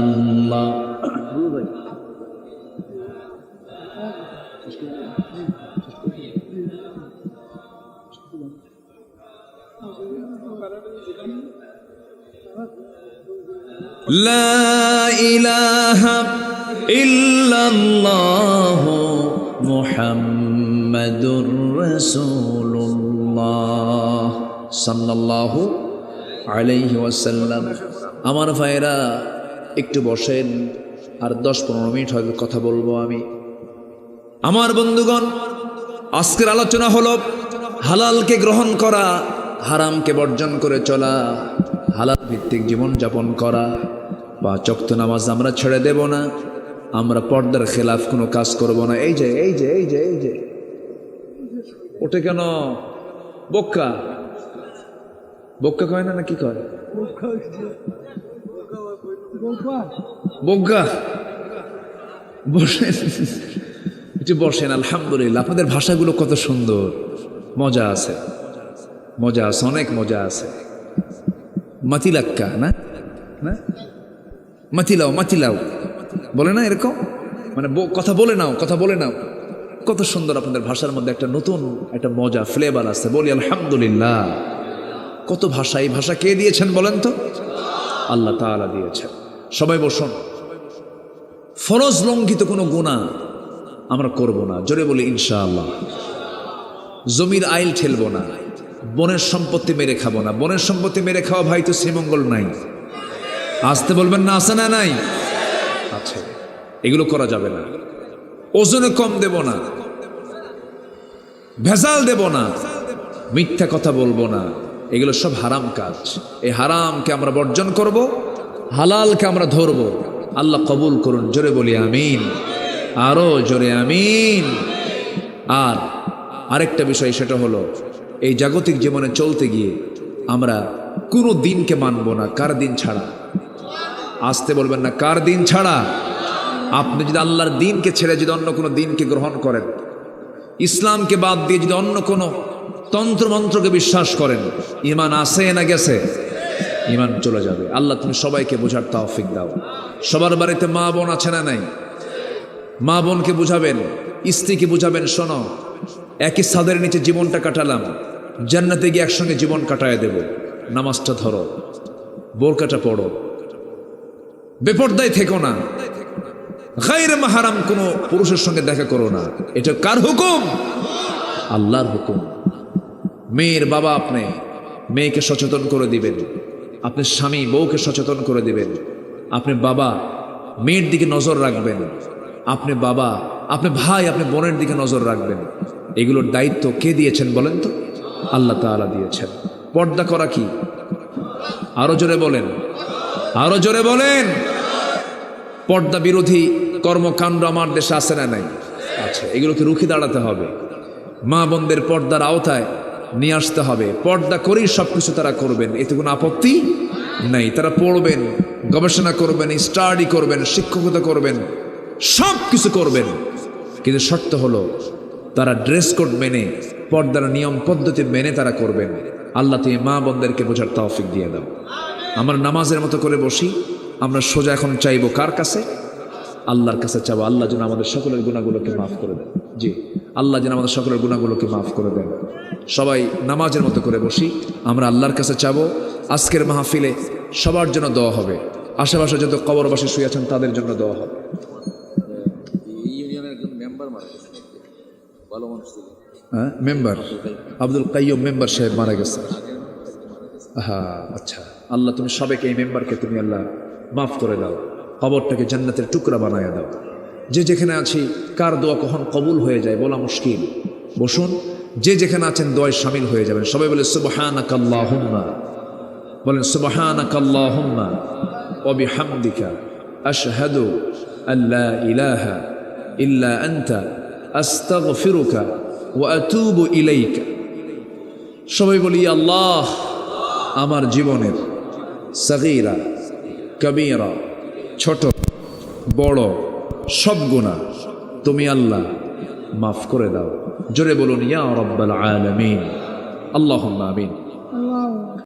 লা ইলাহা ইল্লাল্লাহু মুহাম্মাদুর রাসূলুল্লাহ সাল্লাল্লাহু আলাইহি ওয়াসাল্লাম। আমার ভাইরা একটু বসেন, আর 10-15 মিনিট হয়তো কথা বলবো আমি। আমার বন্ধুগণ, আজকের আলোচনা হলো হালালকে গ্রহণ করা, হারামকে বর্জন করে চলা, হালাল ভিত্তিক জীবন যাপন করা। 5 ওয়াক্ত নামাজ আমরা ছেড়ে দেব না, আমরা পর্দার খেলাফ কোনো কাজ করব না। এই যে এই যে এই যে এই যে ওটা কেন বক্কা বক্কা কয় না, কি কয় বক্কা? বসেন, একটু বসেন। আলহামদুলিল্লাহ, আপনাদের ভাষাগুলো কত সুন্দর, মজা আছে, মজা আছে, অনেক মজা আছে। মাতিলাক্কা না, না মাতিলাও, মাতিলাও বলে না এরকম, মানে কথা বলে নাও, কথা বলে নাও। কত সুন্দর আপনাদের ভাষার মধ্যে একটা নতুন একটা মজা, ফ্লেভার আছে। বলি আলহামদুলিল্লাহ। কত ভাষা, এই ভাষা কে দিয়েছেন বলেন তো? আল্লাহ তাআলা দিয়েছেন। সবাই বসুন। ফরজ লঙ্ঘিত কোনো গুনাহ আমরা করব না, জোরে বলি ইনশাআল্লাহ। জমির আইল ঠেলবো না, বনের সম্পত্তি মেরে খাবো না। বনের সম্পত্তি মেরে খাওয়া ভাই তো শ্রীমঙ্গল নাই, আসতে বলবেন না, আছে না নাই? আছে। এগুলো করা যাবে না। ওজনে কম দেব না, ভেজাল দেব না, মিথ্যা কথা বলবো না। এগুলো সব হারাম কাজ। এই হারামকে আমরা বর্জন করব, হালালকে আমরা ধরব। আল্লাহ কবুল করুন, জোরে বলি আমিন, আরো জোরে আমিন। আর আরেকটা বিষয়, সেটা হলো এই জাগতিক জীবনে চলতে গিয়ে আমরা কোনো দিনকে মানব না। কার দিন ছাড়া? আসতে বলবেন না, কার দিন ছাড়া? আপনি যদি আল্লাহর দিনকে ছেড়ে যদি অন্য কোনো দিনকে গ্রহণ করেন, ইসলামকে বাদ দিয়ে যদি অন্য কোনো তন্ত্রমন্ত্রকে বিশ্বাস করেন, ঈমান আছে না গেছে? ঈমান চলে যাবে। আল্লাহ তুমি সবাইকে বোঝার তৌফিক দাও। সবার বাড়িতে মা বোন আছে না নাই? মা বোনকে বুঝাবেন, স্ত্রীকে বুঝাবেন, শোনো একই ছাদের নিচে জীবনটা কাটালাম, জান্নাতে গিয়ে একসঙ্গে জীবন কাটায় দেব। নামাজটা ধরো, বোরকাটা পড়ো, বেপরদায় থেকো না। গায়রে মাহরাম কোনো পুরুষের সঙ্গে দেখা করো না। এটা কার হুকুম? আল্লাহর হুকুম। মেয়ের বাবা আপনি মেয়েকে সচেতন করে দিবেন, আপনি স্বামী বউকে সচেতন করে দিবেন, আপনি বাবা মেয়ের দিকে নজর রাখবেন, আপনি বাবা আপনি ভাই আপনি বোনের দিকে নজর রাখবেন। এগুলোর দায়িত্ব কে দিয়েছেন বলেন তো? আল্লাহ তাআলা দিয়েছেন। পর্দা করা কি? আরো জোরে বলেন, আরো জোরে বলেন। পর্দা বিরোধী কর্মকাণ্ড আমার দেশে আছে না নাই? আচ্ছা, এগুলোকে রুখে দাঁড়াতে হবে। মা বোনদের পর্দার আওতায় নিয়ে আসতে হবে। পর্দা করেই সবকিছু তারা করবেন, এতে কোনো আপত্তি নাই। তারা পড়বেন, গবেষণা করবেন, স্টাডি করবেন, শিক্ষকতা করবেন, সব কিছু করবেন, কিন্তু শর্ত হলো তারা ড্রেস কোড মেনে পর্দার নিয়ম পদ্ধতি মেনে তারা করবেন। আল্লাহ তুমি মা বোনদেরকে বোঝার তৌফিক দিয়ে দাও। আমরা নামাজের মতো করে বসি, আমরা সোজা এখন চাইবো কার কাছে? আল্লাহর কাছে চাবো। আল্লাহ যেন আমাদের সকলের গুনাহগুলোকে মাফ করে দেন। জি, আল্লাহ যেন আমাদের সকলের গুনাহগুলোকে মাফ করে দেন। সবাই নামাজের মতো করে বসি, আমরা আল্লাহর কাছে চাবো। আজকের মাহফিলে সবার জন্য দোয়া হবে, আশেপাশে যত কবরবাসী শুয়ে আছেন তাদের জন্য দোয়া হবে। হ্যাঁ, মেম্বার আব্দুল কাইয়ুম মেম্বার সাহেব মারা গেছে। হ্যাঁ, আচ্ছা, আল্লাহ তুমি সবাইকে এই মেম্বারকে তুমি আল্লাহ মাফ করে দাও, কবরটাকে জান্নাতের টুকরা বানায় দাও। যে যেখানে আছি কার দোয়া কখন কবুল হয়ে যায় বলা মুশকিল। বসুন, যে যেখানে আছেন দোয়ায় শামিল হয়ে যাবেন। সবাই বলে সুবহানাকাল্লাহুম্মা, বলেন সুবহানাকাল্লাহুম্মা ওয়া বিহামদিকা আশহাদু আল্লা ইলাহা ইল্লা আনতা আস্তাগফিরুকা ওয়া আতুবু ইলাইকা। সবাই বলি আল্লাহ, আমার জীবনের সগীরা কবীরা ছোট বড় সব গুনাহ তুমি আল্লাহ মাফ করে দাও। জোরে বলুন ইয়া রাব্বাল আলামিন, আল্লাহুম্মা আমিন।